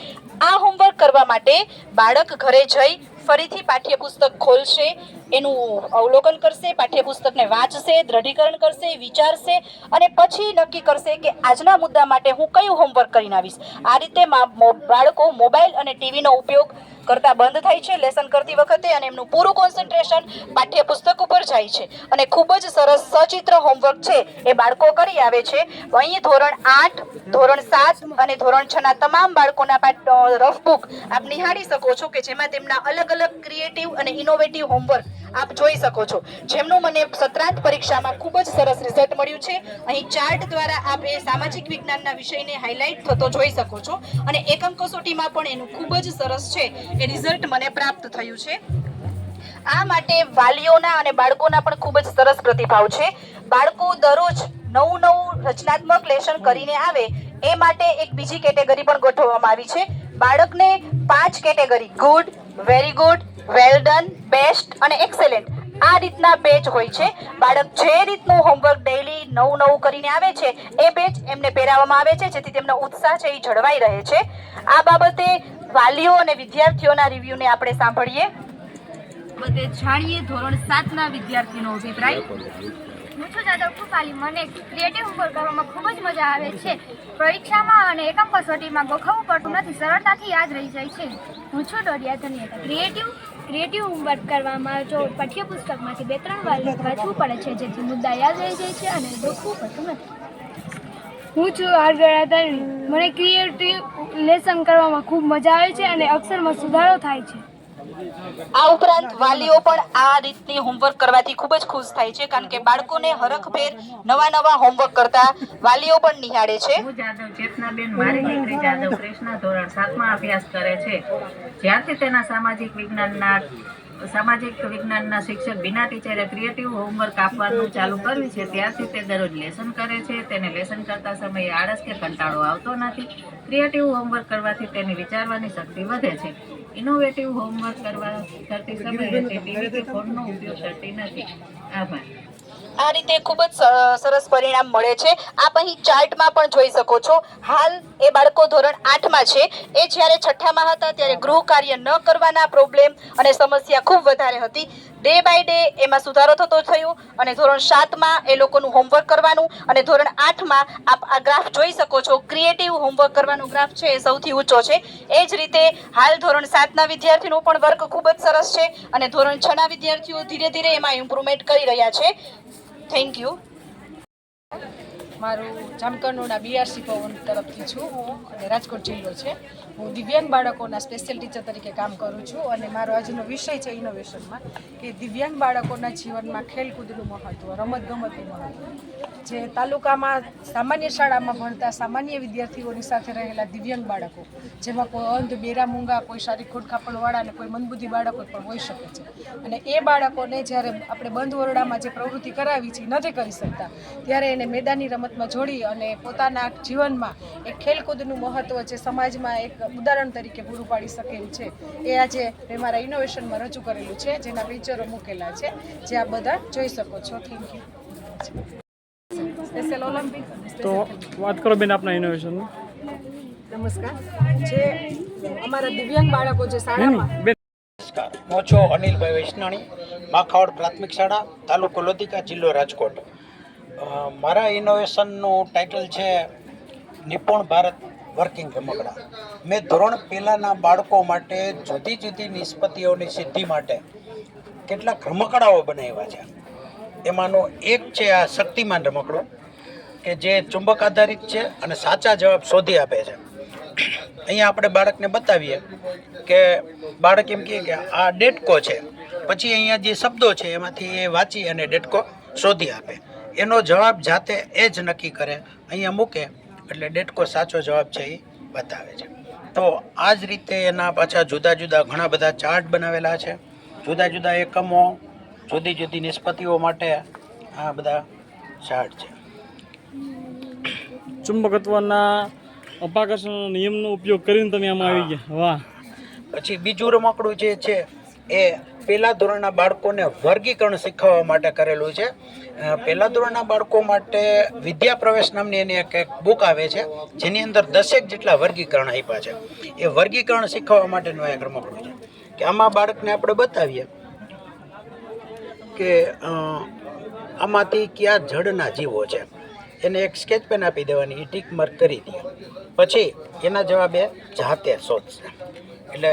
આ હોમવર્ક કરવા માટે બાળક ઘરે જઈ ફરીથી પાઠ્યપુસ્તક ખોલશે, એનું અવલોકન કરશે, પાઠ્યપુસ્તકને વાંચશે, દ્રઢીકરણ કરશે, વિચારશે અને પછી નક્કી કરશે કે આજના મુદ્દા માટે હું કયું હોમવર્ક કરીને આવીશ. આ રીતે બાળકો મોબાઈલ અને ટીવીનો ઉપયોગ કરતા બંધ થાય છે લેસન કરતી વખતે અને એમનું પૂરું કોન્સન્ટ્રેશન પાઠ્યપુસ્તક ઉપર જાય છે અને ખૂબ જ સરસ સચિત્ર હોમવર્ક છે એ બાળકો કરી આવે છે. અહીં ધોરણ 8, ધોરણ 7 અને ધોરણ 6 ના તમામ બાળકોના રફ બુક આપ નિહાળી શકો છો કે જેમાં તેમના અલગ અલગ ક્રિએટિવ અને ઇનોવેટિવ હોમવર્ક આપ જોઈ શકો છો, જેમનું મને સત્રાંત પરીક્ષામાં ખૂબ જ સરસ રિઝલ્ટ મળ્યું છે. અહીં ચાર્ટ દ્વારા આપ એ સામાજિક વિજ્ઞાનના વિષયને હાઇલાઇટ થતો જોઈ શકો છો અને એકમ કસોટીમાં પણ એનું ખૂબ જ સરસ છે એ રિઝલ્ટ મને પ્રાપ્ત થયું છે. આ માટે વાલીઓના અને બાળકોના પણ ખૂબ જ સરસ પ્રતિભાવ છે. બાળકો દરરોજ નવું રચનાત્મક લેશન કરીને આવે એ માટે એક બીજી કેટેગરી પણ ગોઠવવામાં આવી છે. બાળકને 5 category good, very good, well done, best અને એક્સેલન્ટ આ રીતના બેચ હોય છે. બાળક જે રીતનું હોમવર્ક ડેઈલી નવું કરીને આવે છે એ બેચ એમને પહેરાવવામાં આવે છે જેથી તેમનો ઉત્સાહ છે એ જળવાઈ રહે છે. આ બાબતે વાલીઓ અને વિદ્યાર્થીઓના રિવ્યુને આપણે સાંભળીએ. બધે જાણીએ ધોરણ 7 ના વિદ્યાર્થીનો અભિપ્રાય. હું છું જાદવ કૃપાલી. મને ક્રિએટિવ હોમવર્ક કરવામાં ખૂબ જ મજા આવે છે. પરીક્ષામાં અને એકમ કસોટીમાં ગોખવું પડતું નથી, સરળતાથી યાદ રહી જાય છે. હું છું ડોડિયા ધન્યતા. ક્રિએટિવ હોમવર્ક કરવામાં જો પાઠ્યપુસ્તકમાંથી 2-3 વાર વાંચવું પડે છે જેથી મુદ્દા યાદ રહી જાય છે અને ગોખવું પડતું નથી. હું છું આરગડા તરણી. મને ક્રિએટિવ લેસન કરવામાં ખૂબ મજા આવે છે અને અક્ષરમાં સુધારો થાય છે. આ ઉપરાંત વાલીઓ પણ આ રીતની હોમવર્ક કરવાથી ખૂબ જ ખુશ થાય છે કારણ કે બાળકોને હરખભેર નવા હોમવર્ક કરતા વાલીઓ પણ નિહાળે છે. હું જાદવ ચેતનાબેન, મારી દીકરી જાદવ કૃષ્ણા ધોરણ 7 માં અભ્યાસ કરે છે. જ્યારથી તેના સામાજિક વિજ્ઞાનના શિક્ષક બીના ટીચરે ક્રિએટિવ હોમવર્ક આપવાનું ચાલુ કર્યું છે ત્યારથી તે દરરોજ લેસન કરે છે. તેને લેસન કરતા સમયે આળસ કે કંટાળો આવતો નથી. ક્રિએટિવ હોમવર્ક કરવાથી તેની વિચારવાની શક્તિ વધે છે. ઇનોવેટિવ હોમવર્ક કરતી સમયે તે ટીવી કે ફોનનો ઉપયોગ કરતી નથી. આભાર. આ રીતે ખૂબ જ સરસ પરિણામ મળે છે. આપ અહીં ચાર્ટમાં પણ જોઈ શકો છો. હાલ એ બાળકો ધોરણ 8માં છે. એ જ્યારે 6ઠામાં હતા ત્યારે ગૃહ કાર્ય ન કરવાના પ્રોબ્લેમ અને સમસ્યા ખૂબ વધારે હતી. ડે બાય ડે એમાં સુધારો થતો થયો અને ધોરણ 7માં એ લોકોનું હોમવર્ક કરવાનું અને ધોરણ 8માં આપ આ ગ્રાફ જોઈ શકો છો. ક્રિએટિવ હોમવર્ક કરવાનો ગ્રાફ છે એ સૌથી ઊંચો છે. એ જ રીતે હાલ ધોરણ 7ના વિદ્યાર્થીનું પણ વર્ક ખૂબ જ સરસ છે અને ધોરણ 6ના વિદ્યાર્થીઓ ધીરે ધીરે એમાં ઇમ્પ્રુવમેન્ટ કરી રહ્યા છે. Thank you. મારું જામકંડોળના બીઆરસી ભવન તરફથી છું હું અને રાજકોટ જિલ્લો છે. હું દિવ્યાંગ બાળકોના સ્પેશિયલ ટીચર તરીકે કામ કરું છું અને મારો આજનો વિષય છે ઇનોવેશનમાં કે દિવ્યાંગ બાળકોના જીવનમાં ખેલકૂદનું મહત્ત્વ, રમતગમતનું મહત્ત્વ. જે તાલુકામાં સામાન્ય શાળામાં ભણતા સામાન્ય વિદ્યાર્થીઓની સાથે રહેલા દિવ્યાંગ બાળકો, જેમાં કોઈ અંધ, બેરા, મૂંગા, કોઈ શારીરિક ખોડખાપણવાળા અને કોઈ મંદબુદ્ધિ બાળકો પણ હોઈ શકે છે. અને એ બાળકોને જ્યારે આપણે બંધ ઓરડામાં જે પ્રવૃત્તિ કરાવી છે નથી કરી શકતા ત્યારે એને મેદાની રમતમાં જોડી અને પોતાના જીવનમાં એક ખેલકૂદનું મહત્ત્વ જે સમાજમાં એક ઉદાહરણ તરીકે પૂરું પાડી શકે એમ છે એ આજે મેં મારા ઇનોવેશનમાં રજૂ કરેલું છે, જેના પિક્ચરો મૂકેલા છે જે આપ બધા જોઈ શકો છો. Thank you. સ્પેશિયલ ઓલિમ્પિક તો વાત કરો બેન આપના ઇનોવેશનનું. નમસ્કાર. જે અમારા દિવ્યાંગ બાળકો જે શાળામાં હું છું અનિલભાઈ વૈષ્ણણી, માખાવડ પ્રાથમિક શાળા, તાલુકો લોધિકા, જિલ્લો રાજકોટ. મારા ઇનોવેશનનું ટાઇટલ છે નિપુણ ભારત વર્કિંગ રમકડા. મેં ધોરણ પહેલાંના બાળકો માટે જુદી જુદી નિષ્પત્તિઓની સિદ્ધિ માટે કેટલાક રમકડાઓ બનાવ્યા છે. એમાંનો એક છે આ શક્તિમાન રમકડું કે જે ચુંબક આધારિત છે અને સાચા જવાબ શોધી આપે છે. અહીંયા આપણે બાળકને બતાવીએ કે બાળક એમ કહે કે આ ડેટકો છે, પછી અહીંયા જે શબ્દો છે એમાંથી એ વાંચી અને ડેટકો શોધી આપે. એનો જવાબ જાતે એ જ નક્કી કરે, અહીંયા મૂકે એટલે ડેટકો સાચો જવાબ છે એ બતાવે છે. તો આ જ રીતે એના પાછા જુદા જુદા ઘણા બધા ચાર્ટ બનાવેલા છે, જુદા જુદા એકમો, જુદી જુદી નિષ્પત્તિઓ માટે આ બધા ચાર્ટ છે. ચુંબકત્વના અપાકર્ષણના નિયમનો ઉપયોગ કરીને તમે આમાં આવી ગયા. વાહ. પછી બીજું રમકડું જે છે એ પહેલા ધોરણના બાળકોને વર્ગીકરણ શીખવવા માટે કરેલું છે. પહેલા ધોરણના બાળકો માટે વિદ્યા પ્રવેશ નામની એની એક બુક આવે છે જેની અંદર 10 જેટલા વર્ગીકરણ આપ્યા છે. એ વર્ગીકરણ શીખવવા માટેનું એક રમકડું છે કે આમાં બાળકને આપણે બતાવીએ કે આમાંથી કયા જળના જીવો છે, એને એક સ્કેચ પેન આપી દેવાની, એ ટીક માર્ક કરી દે, પછી એના જવાબ એ જાતે શોધશે. એટલે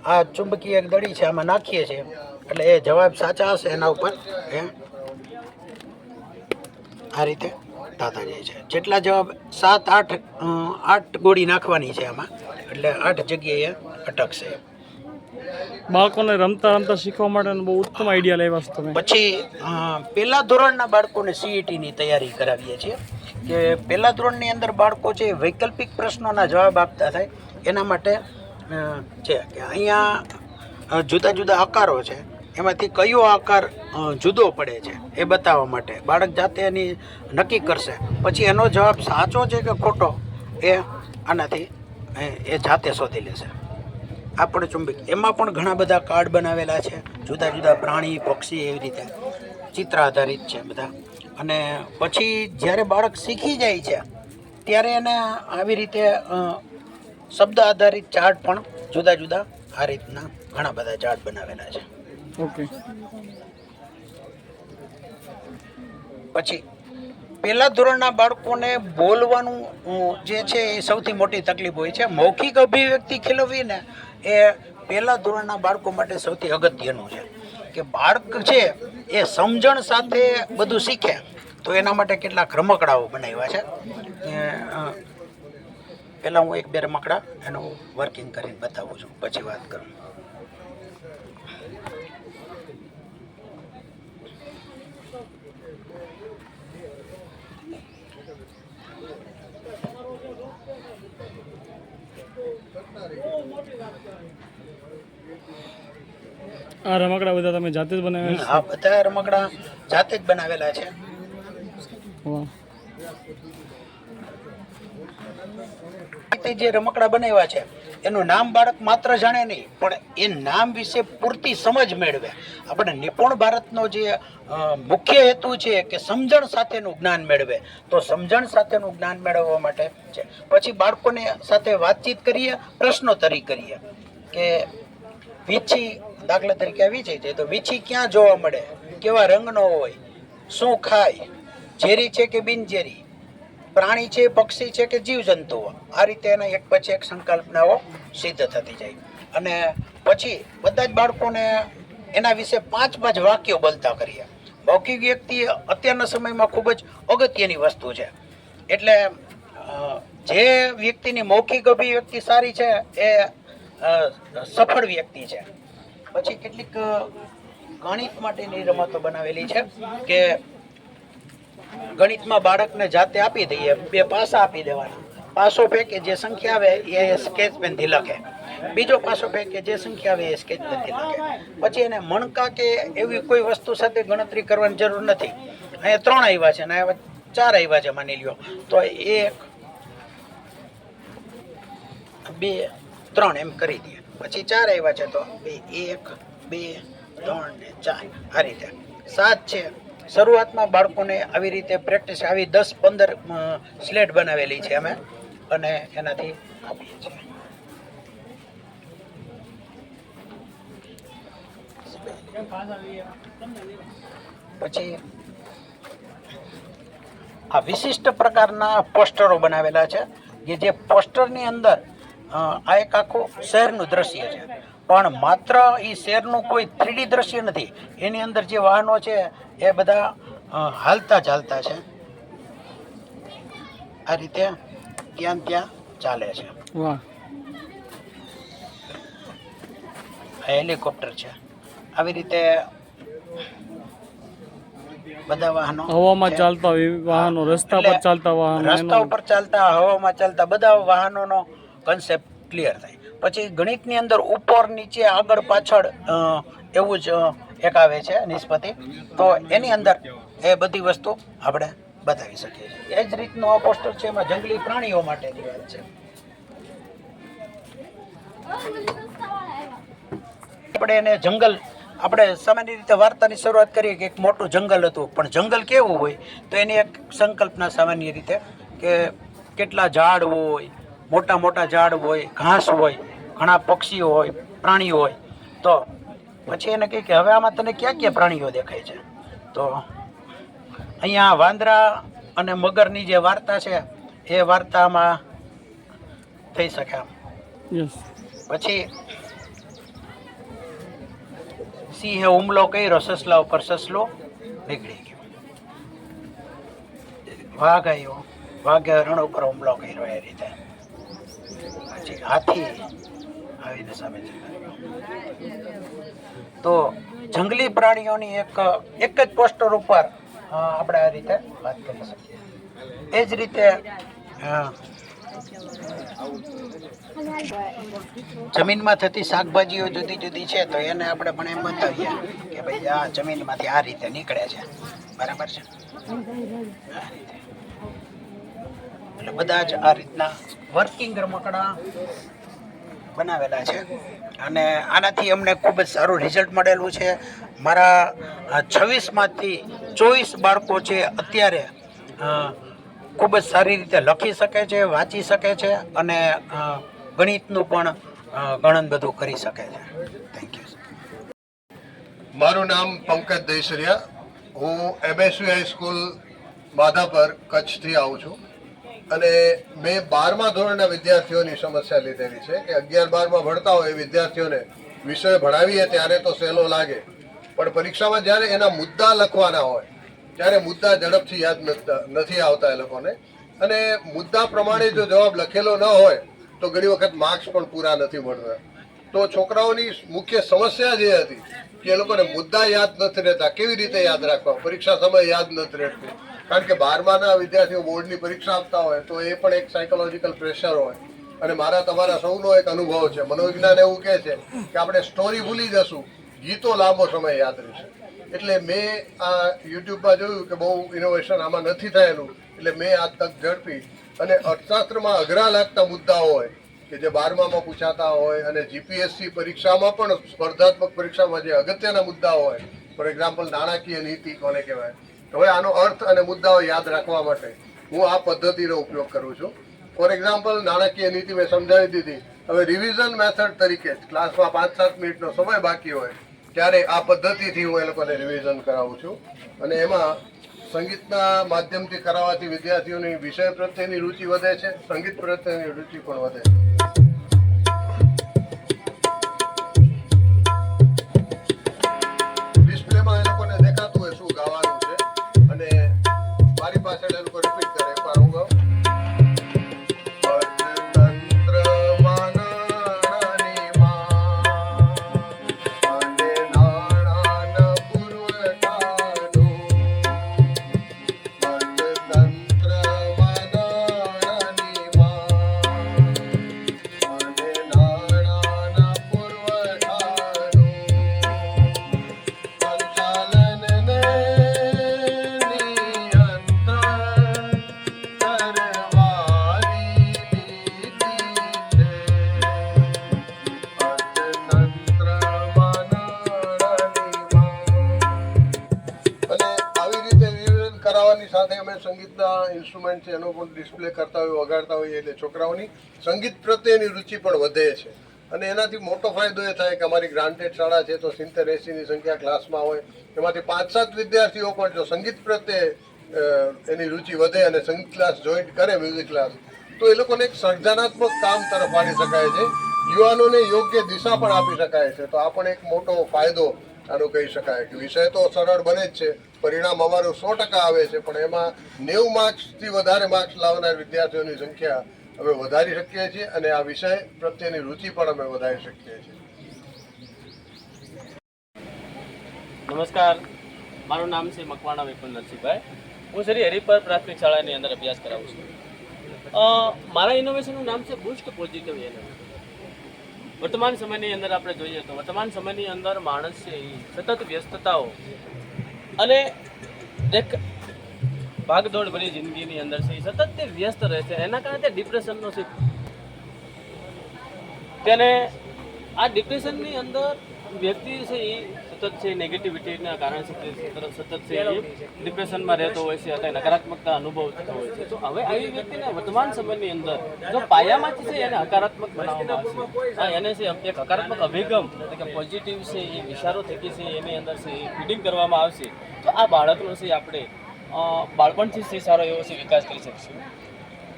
આ ચુંબકીય એક દડી છે, આમાં નાખીએ છીએ એટલે એ જવાબ સાચા હશે એના ઉપર એ આ રીતે થતા જાય છે. જેટલા જવાબ 8 ગોળી નાખવાની છે આમાં, એટલે 8 જગ્યાએ અટકશે. બાળકોને રમતા રમતા શીખવા માટે બહુ ઉત્તમ આઈડિયા લાવ્યા છો તમે. પછી પહેલા ધોરણના બાળકોને સીઈટીની તૈયારી કરાવીએ છીએ કે પહેલા ધોરણની અંદર બાળકો છે વૈકલ્પિક પ્રશ્નોના જવાબ આપતા થાય. એના માટે છે કે અહીંયા જુદા જુદા આકારો છે, એમાંથી કયો આકાર જુદો પડે છે એ બતાવવા માટે બાળક જાતે એની નક્કી કરશે. પછી એનો જવાબ સાચો છે કે ખોટો એ આનાથી એ જાતે શોધી લેશે. આપણે ચુંબક એમાં પણ ઘણા બધા કાર્ડ બનાવેલા છે, જુદા જુદા પ્રાણી પક્ષી એવી રીતે ચિત્ર આધારિત છે બધા. અને પછી જ્યારે બાળક શીખી જાય છે ત્યારે એને આવી રીતે શબ્દ આધારિત ચાર્ટ પણ જુદા જુદા આ રીતના ઘણા બધા ચાર્ટ બનાવેલા છે. ઓકે. પછી પહેલા ધોરણના બાળકોને બોલવાનું જે છે એ સૌથી મોટી તકલીફ હોય છે. મૌખિક અભિવ્યક્તિ ખીલવવી ને એ પહેલા ધોરણના બાળકો માટે સૌથી અગત્યનું છે કે બાળક છે એ સમજણ સાથે બધું શીખે. તો એના માટે કેટલાક રમકડાઓ બનાવ્યા છે. પહેલાં હું 1-2 રમકડા એનું વર્કિંગ કરીને બતાવું છું, પછી વાત કરું. આ રમકડા બધા તમે જાતે જ બનાવ્યા છે? આ બધા રમકડા જાતે જ બનાવેલા છે. વાહ. જે રમકડા બનાવ્યા છે એનું નામ બાળક માત્ર જાણે નહીં, પણ એ નામ વિશે પૂરતી સમજ મેળવે. આપણે નિપુણ ભારતનો જે મુખ્ય હેતુ છે કે સમજણ સાથેનું જ્ઞાન મેળવે, તો સમજણ સાથેનું જ્ઞાન મેળવવા માટે છે. પછી બાળકોને સાથે વાતચીત કરીએ, પ્રશ્નોત્તરી કરીએ કે વીછી, દાખલા તરીકે વીછી છે તો વીછી ક્યાં જોવા મળે, કેવા રંગનો હોય, શું ખાય, ઝેરી છે કે બિનઝેરી, પ્રાણી છે, પક્ષી છે કે જીવજંતુઓ. આ રીતે એના એક પછી એક સંકલ્પનાઓ સિદ્ધ થતી જાય. અને પછી બધા જ બાળકોને એના વિશે 5 વાક્યો બોલતા કરીએ. મૌખિક વ્યક્તિ અત્યારના સમયમાં ખૂબ જ અગત્યની વસ્તુ છે. એટલે જે વ્યક્તિની મૌખિક અભિવ્યક્તિ સારી છે એ સફળ વ્યક્તિ છે. પછી કેટલીક ગણિત માટેની રમતો બનાવેલી છે કે ગણિતમાં બાળકને જાતે આપી દઈએ, 2 પાસા આપી દેવાના. પાસો ફેંકે, જે સંખ્યા આવે એ સ્કેચ પેનથી લખે, બીજો પાસો ફેંકે, જે સંખ્યા આવે એ સ્કેચ પેનથી લખે. પછી એને મણકા કે એવી કોઈ વસ્તુ સાથે ગણતરી કરવાની જરૂર નથી. અહીંયા 3 આવ્યા છે અને 4 આવ્યા છે માની લ્યો, તો 1 2 3 એમ કરી દઈએ. પછી 4 આવ્યા છે તો 1 2 3 ને 4 આ રીતે. 7 છે. શરૂઆતમાં બાળકોને આવી રીતે પ્રેક્ટિસ, આવી 10-15 સ્લેટ બનાવેલી છે અમે અને એનાથી આપીએ છીએ. પછી આ વિશિષ્ટ પ્રકારના પોસ્ટરો બનાવેલા છે કે જે પોસ્ટરની અંદર આ એક આખું શહેરનું દ્રશ્ય છે, પણ માત્ર એ શહેરનું કોઈ 3D દ્રશ્ય નથી. એની અંદર જે વાહનો છે એ બધા હાલતા ચાલતા છે. આ રીતે ત્યાં ચાલે છે. વાહ. હેલિકોપ્ટર છે. આવી રીતે બધા વાહનો હવામાં ચાલતા વાહનો, રસ્તા પર ચાલતા વાહનો, રસ્તા ઉપર ચાલતા, હવામાં ચાલતા બધા વાહનોનો કન્સેપ્ટ ક્લિયર થાય. પછી ગણિતની અંદર ઉપર નીચે આગળ પાછળ એવું જ એક આવે છે નિષ્પત્તિ, તો એની અંદર એ બધી વસ્તુ આપણે બતાવી શકીએ છીએ. એ જ રીતનું આ પોસ્ટર છે, એમાં જંગલી પ્રાણીઓ માટેની વાત છે. આપણે એને જંગલ, આપણે સામાન્ય રીતે વાર્તાની શરૂઆત કરીએ કે એક મોટું જંગલ હતું, પણ જંગલ કેવું હોય તો એની એક સંકલ્પના સામાન્ય રીતે કે કેટલા ઝાડ હોય, મોટા મોટા ઝાડ હોય, ઘાસ હોય, ઘણા પક્ષીઓ હોય, પ્રાણીઓ હોય. તો પછી એને કહે કે હવે આમાં તને ક્યાં ક્યાં પ્રાણીઓ દેખાય છે, તો અહીંયા વાંદરા અને મગરની જે વાર્તા છે એ વાર્તામાં થઈ શકે આમ. યસ. પછી સિંહે હુમલો કર્યો સસલા ઉપર, સસલો નીકળી ગયો. વાઘ આવ્યો, વાઘે રણ ઉપર હુમલો કર્યો એ રીતે. પછી હાથી આવીને સામે ચલાવ્યો. તો જંગલી પ્રાણીઓની એક જ પોસ્ટર ઉપર આપણે આ રીતે વાત કરી શકીએ. એ જ રીતે જમીનમાં થતી શાકભાજીઓ જુદી જુદી છે તો એને આપણે પણ એમ બતાવીએ કે ભાઈ આ જમીનમાંથી આ રીતે નીકળે છે, બરાબર છે. આ રીતે એટલે બધા જ આ રીતના વર્કિંગ રમકડા બનાવેલા છે અને આનાથી અમને ખૂબ જ સારું રિઝલ્ટ મળેલું છે. મારા 26માંથી 24 બાળકો છે અત્યારે ખૂબ જ સારી રીતે લખી શકે છે, વાંચી શકે છે અને ગણિતનું પણ ગણન બધું કરી શકે છે. Thank you. મારું નામ પંકજ દહીસરિયા. હું MSV હાઈસ્કૂલ માધાપર કચ્છથી આવું છું અને મેં 12મા ધોરણના વિદ્યાર્થીઓની સમસ્યા લીધેલી છે કે 11-12માં ભણતા હોય એ વિદ્યાર્થીઓને વિષય ભણાવીએ ત્યારે તો સહેલો લાગે, પણ પરીક્ષામાં જ્યારે એના મુદ્દા લખવાના હોય ત્યારે મુદ્દા ઝડપથી યાદ નથી આવતા એ લોકોને, અને મુદ્દા પ્રમાણે જો જવાબ લખેલો ન હોય તો ઘણી વખત માર્ક્સ પણ પૂરા નથી મળતા. તો છોકરાઓની મુખ્ય સમસ્યા જે હતી કે એ લોકોને મુદ્દા યાદ નથી રહેતા, કેવી રીતે યાદ રાખવા, પરીક્ષા સમય યાદ નથી રહેતું. કારણ કે 12માના વિદ્યાર્થીઓ બોર્ડની પરીક્ષા આપતા હોય તો એ પણ એક સાયકોલોજીકલ પ્રેશર હોય. અને મારા તમારા સૌનો એક અનુભવ છે, મનોવિજ્ઞાન એવું કહે છે કે આપણે સ્ટોરી ભૂલી જશું, ગીતો લાંબો સમય યાદ રહેશે. એટલે મેં આ યુટ્યુબમાં જોયું કે બહુ ઇનોવેશન આમાં નથી થયેલું, એટલે મેં આ તક ઝડપી અને અર્થશાસ્ત્રમાં અઘરા લાગતા મુદ્દાઓ હોય કે જે 12મામાં પૂછાતા હોય અને GPSC પરીક્ષામાં પણ સ્પર્ધાત્મક પરીક્ષામાં જે અગત્યના મુદ્દાઓ હોય, ફોર એક્ઝામ્પલ નાણાકીય નીતિ કોને કહેવાય, હવે આનો અર્થ અને મુદ્દાઓ યાદ રાખવા માટે હું આ પદ્ધતિનો ઉપયોગ કરું છું. ફોર એક્ઝામ્પલ નાણાકીય નીતિ મેં સમજાવી દીધી. હવે રિવિઝન મેથડ તરીકે ક્લાસમાં 5-7 મિનિટનો સમય બાકી હોય ત્યારે આ પદ્ધતિથી હું એ લોકોને રિવિઝન કરાવું છું અને એમાં સંગીતના માધ્યમથી કરાવવાથી વિદ્યાર્થીઓની વિષય પ્રત્યેની રુચિ વધે છે, સંગીત પ્રત્યેની રુચિ પણ વધે છે. ડિસ્પ્લેમાં એ લોકોને દેખાતું હોય શું ગાવાનું છે અને મારી પાછળ એ લોકો રિપીટ કરે. એકવાર હું ગાઉં. સાથે અમે સંગીતના ઇન્સ્ટ્રુમેન્ટ છે એનો પણ ડિસ્પ્લે કરતા હોય, વગાડતા હોઈએ, એટલે છોકરાઓની સંગીત પ્રત્યેની રુચિ પણ વધે છે. અને એનાથી મોટો ફાયદો એ થાય કે અમારી ગ્રાન્ટેડ શાળા છે તો 70-80ની સંખ્યા ક્લાસમાં હોય, એમાંથી 5-7 વિદ્યાર્થીઓ પણ જો સંગીત પ્રત્યે એની રુચિ વધે અને સંગીત ક્લાસ જોઈન્ટ કરે, મ્યુઝિક ક્લાસ, તો એ લોકોને એક સર્જનાત્મક કામ તરફ વાળી શકાય છે, યુવાનોને યોગ્ય દિશા પણ આપી શકાય છે. તો આ પણ એક મોટો ફાયદો આનો કહી શકાય કે વિષય તો સરળ બને જ છે, પરિણામ અમારું 100% આવે છે, પણ એમાં 90 માર્ક્સથી વધારે માર્ક્સ લાવનાર વિદ્યાર્થીઓની સંખ્યા અમે વધારી શકીએ છીએ અને આ વિષય પ્રત્યેની રુચિ પણ અમે વધારી શકીએ છીએ. નમસ્કાર, મારું નામ છે મકવાણા વિપુલ નરસિંહભાઈ. હું શ્રી હરિપર પ્રાથમિક શાળાની અંદર અભ્યાસ કરાવું છું. મારા ઇનોવેશનનું નામ છે બુસ્ટ પોઝિટિવ એનર્જી. વર્તમાન સમયની અંદર આપણે જોઈએ તો વર્તમાન સમયની અંદર માણસ છે એ સતત વ્યસ્તતાઓ અને એક ભાગદોડ ભરી જિંદગીની અંદર છે એ સતત તે વ્યસ્ત રહે છે, એના કારણે તે ડિપ્રેશનનો છે. તેને આ ડિપ્રેશનની અંદર વ્યક્તિ છે એ સતત છે નેગેટિવિટીના કારણે સતત છે એ ડિપ્રેશનમાં રહેતો હોય છે અથવા નકારાત્મકતા અનુભવ થતો હોય છે. તો હવે આવી વ્યક્તિને વર્તમાન સમયની અંદર જો પાયામાંથી છે એને હકારાત્મક બનાવવામાં આવશે, એને છે એક હકારાત્મક અભિગમ એટલે કે પોઝિટિવ છે એ વિચારો થકી છે એની અંદર છે એ ફીડિંગ કરવામાં આવશે તો આ બાળકનો છે આપણે બાળપણથી છે સારો એવો છે વિકાસ કરી શકીશું.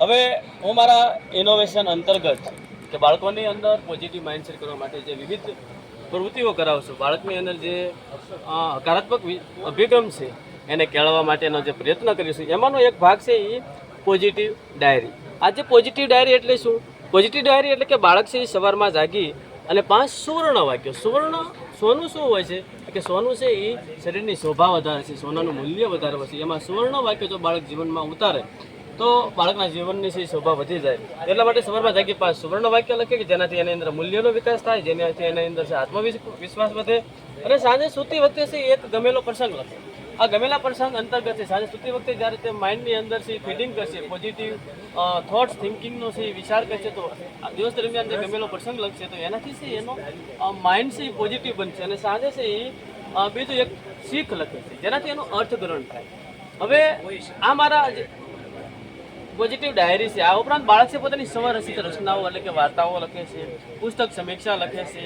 હવે હું મારા ઇનોવેશન અંતર્ગત કે બાળકોની અંદર પોઝિટિવ માઇન્ડસેટ કરવા માટે જે વિવિધ પ્રવૃત્તિઓ કરાવશું, બાળકની અંદર જે હકારાત્મક અભિગમ છે એને કેળવવા માટેનો જે પ્રયત્ન કરીશું, એમાંનો એક ભાગ છે એ પોઝિટિવ ડાયરી. આજે પોઝિટિવ ડાયરી એટલે શું? પોઝિટિવ ડાયરી એટલે કે બાળક છે એ સવારમાં જાગી અને 5 સુવર્ણ વાક્યો, સોનું શું હોય છે કે સોનું છે એ શરીરની શોભા વધારે છે, સોનાનું મૂલ્ય વધારે હોય છે, એમાં સુવર્ણ વાક્ય જો બાળક જીવનમાં ઉતારે તો બાળકના જીવનની છે શોભા વધી જાય. એટલા માટે સવારમાં જાગી 5 સુવર્ણ વાક્ય લખે કે જેનાથી એની અંદર મૂલ્યનો વિકાસ થાય, જેનાથી એની અંદર છે આત્મવિશ્વાસ વધે. અને સાંજે સૂતી વખતે છે એક ગમેલો પ્રસંગ લખે. આ ગમેલા પ્રસંગ અંતર્ગત છે સાંજે સૂતી વખતે જ્યારે તે માઇન્ડની અંદર છે ફીડિંગ કરશે, પોઝિટિવ થોટ્સ થિંકિંગનો છે વિચાર કરશે, તો દિવસ દરમિયાન જે ગમેલો પ્રસંગ લખશે તો એનાથી છે એનો માઇન્ડ છે પોઝિટિવ બનશે. અને સાંજે છે એ બીજું એક શીખ લખે છે જેનાથી એનું અર્થગ્રહણ થાય. હવે આ મારા પોઝિટિવ ડાયરી છે. આ ઉપરાંત બાળક છે પોતાની સ્વરચિત રચનાઓ એટલે કે વાર્તાઓ લખે છે, પુસ્તક સમીક્ષા લખે છે,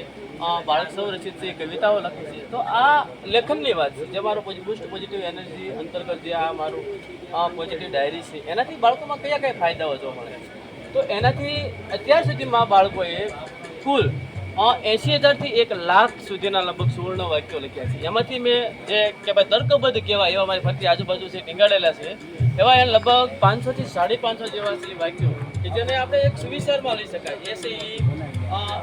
બાળક સ્વરચિત છે કવિતાઓ લખે છે. તો આ લેખનની વાત છે જે મારો બુસ્ટ પોઝિટિવ એનર્જી અંતર્ગત જે આ મારું પોઝિટિવ ડાયરી છે એનાથી બાળકોમાં કયા કયા ફાયદાઓ જોવા મળે છે. તો એનાથી અત્યાર સુધીમાં બાળકોએ કુલ 80,000 થી 1 લાખ સુધીના લગભગ સુવર્ણ વાક્યો લખ્યા છે. એમાંથી મેં જે કે ભાઈ તર્કબદ્ધ કહેવાય એવા મારી ફરતી આજુબાજુ છે ટીંગાડેલા છે એવા એને લગભગ 500 થી 550 જેવા છે વાક્યો કે જેને આપણે એક સુવિચારમાં લઈ શકાય. એ છે એ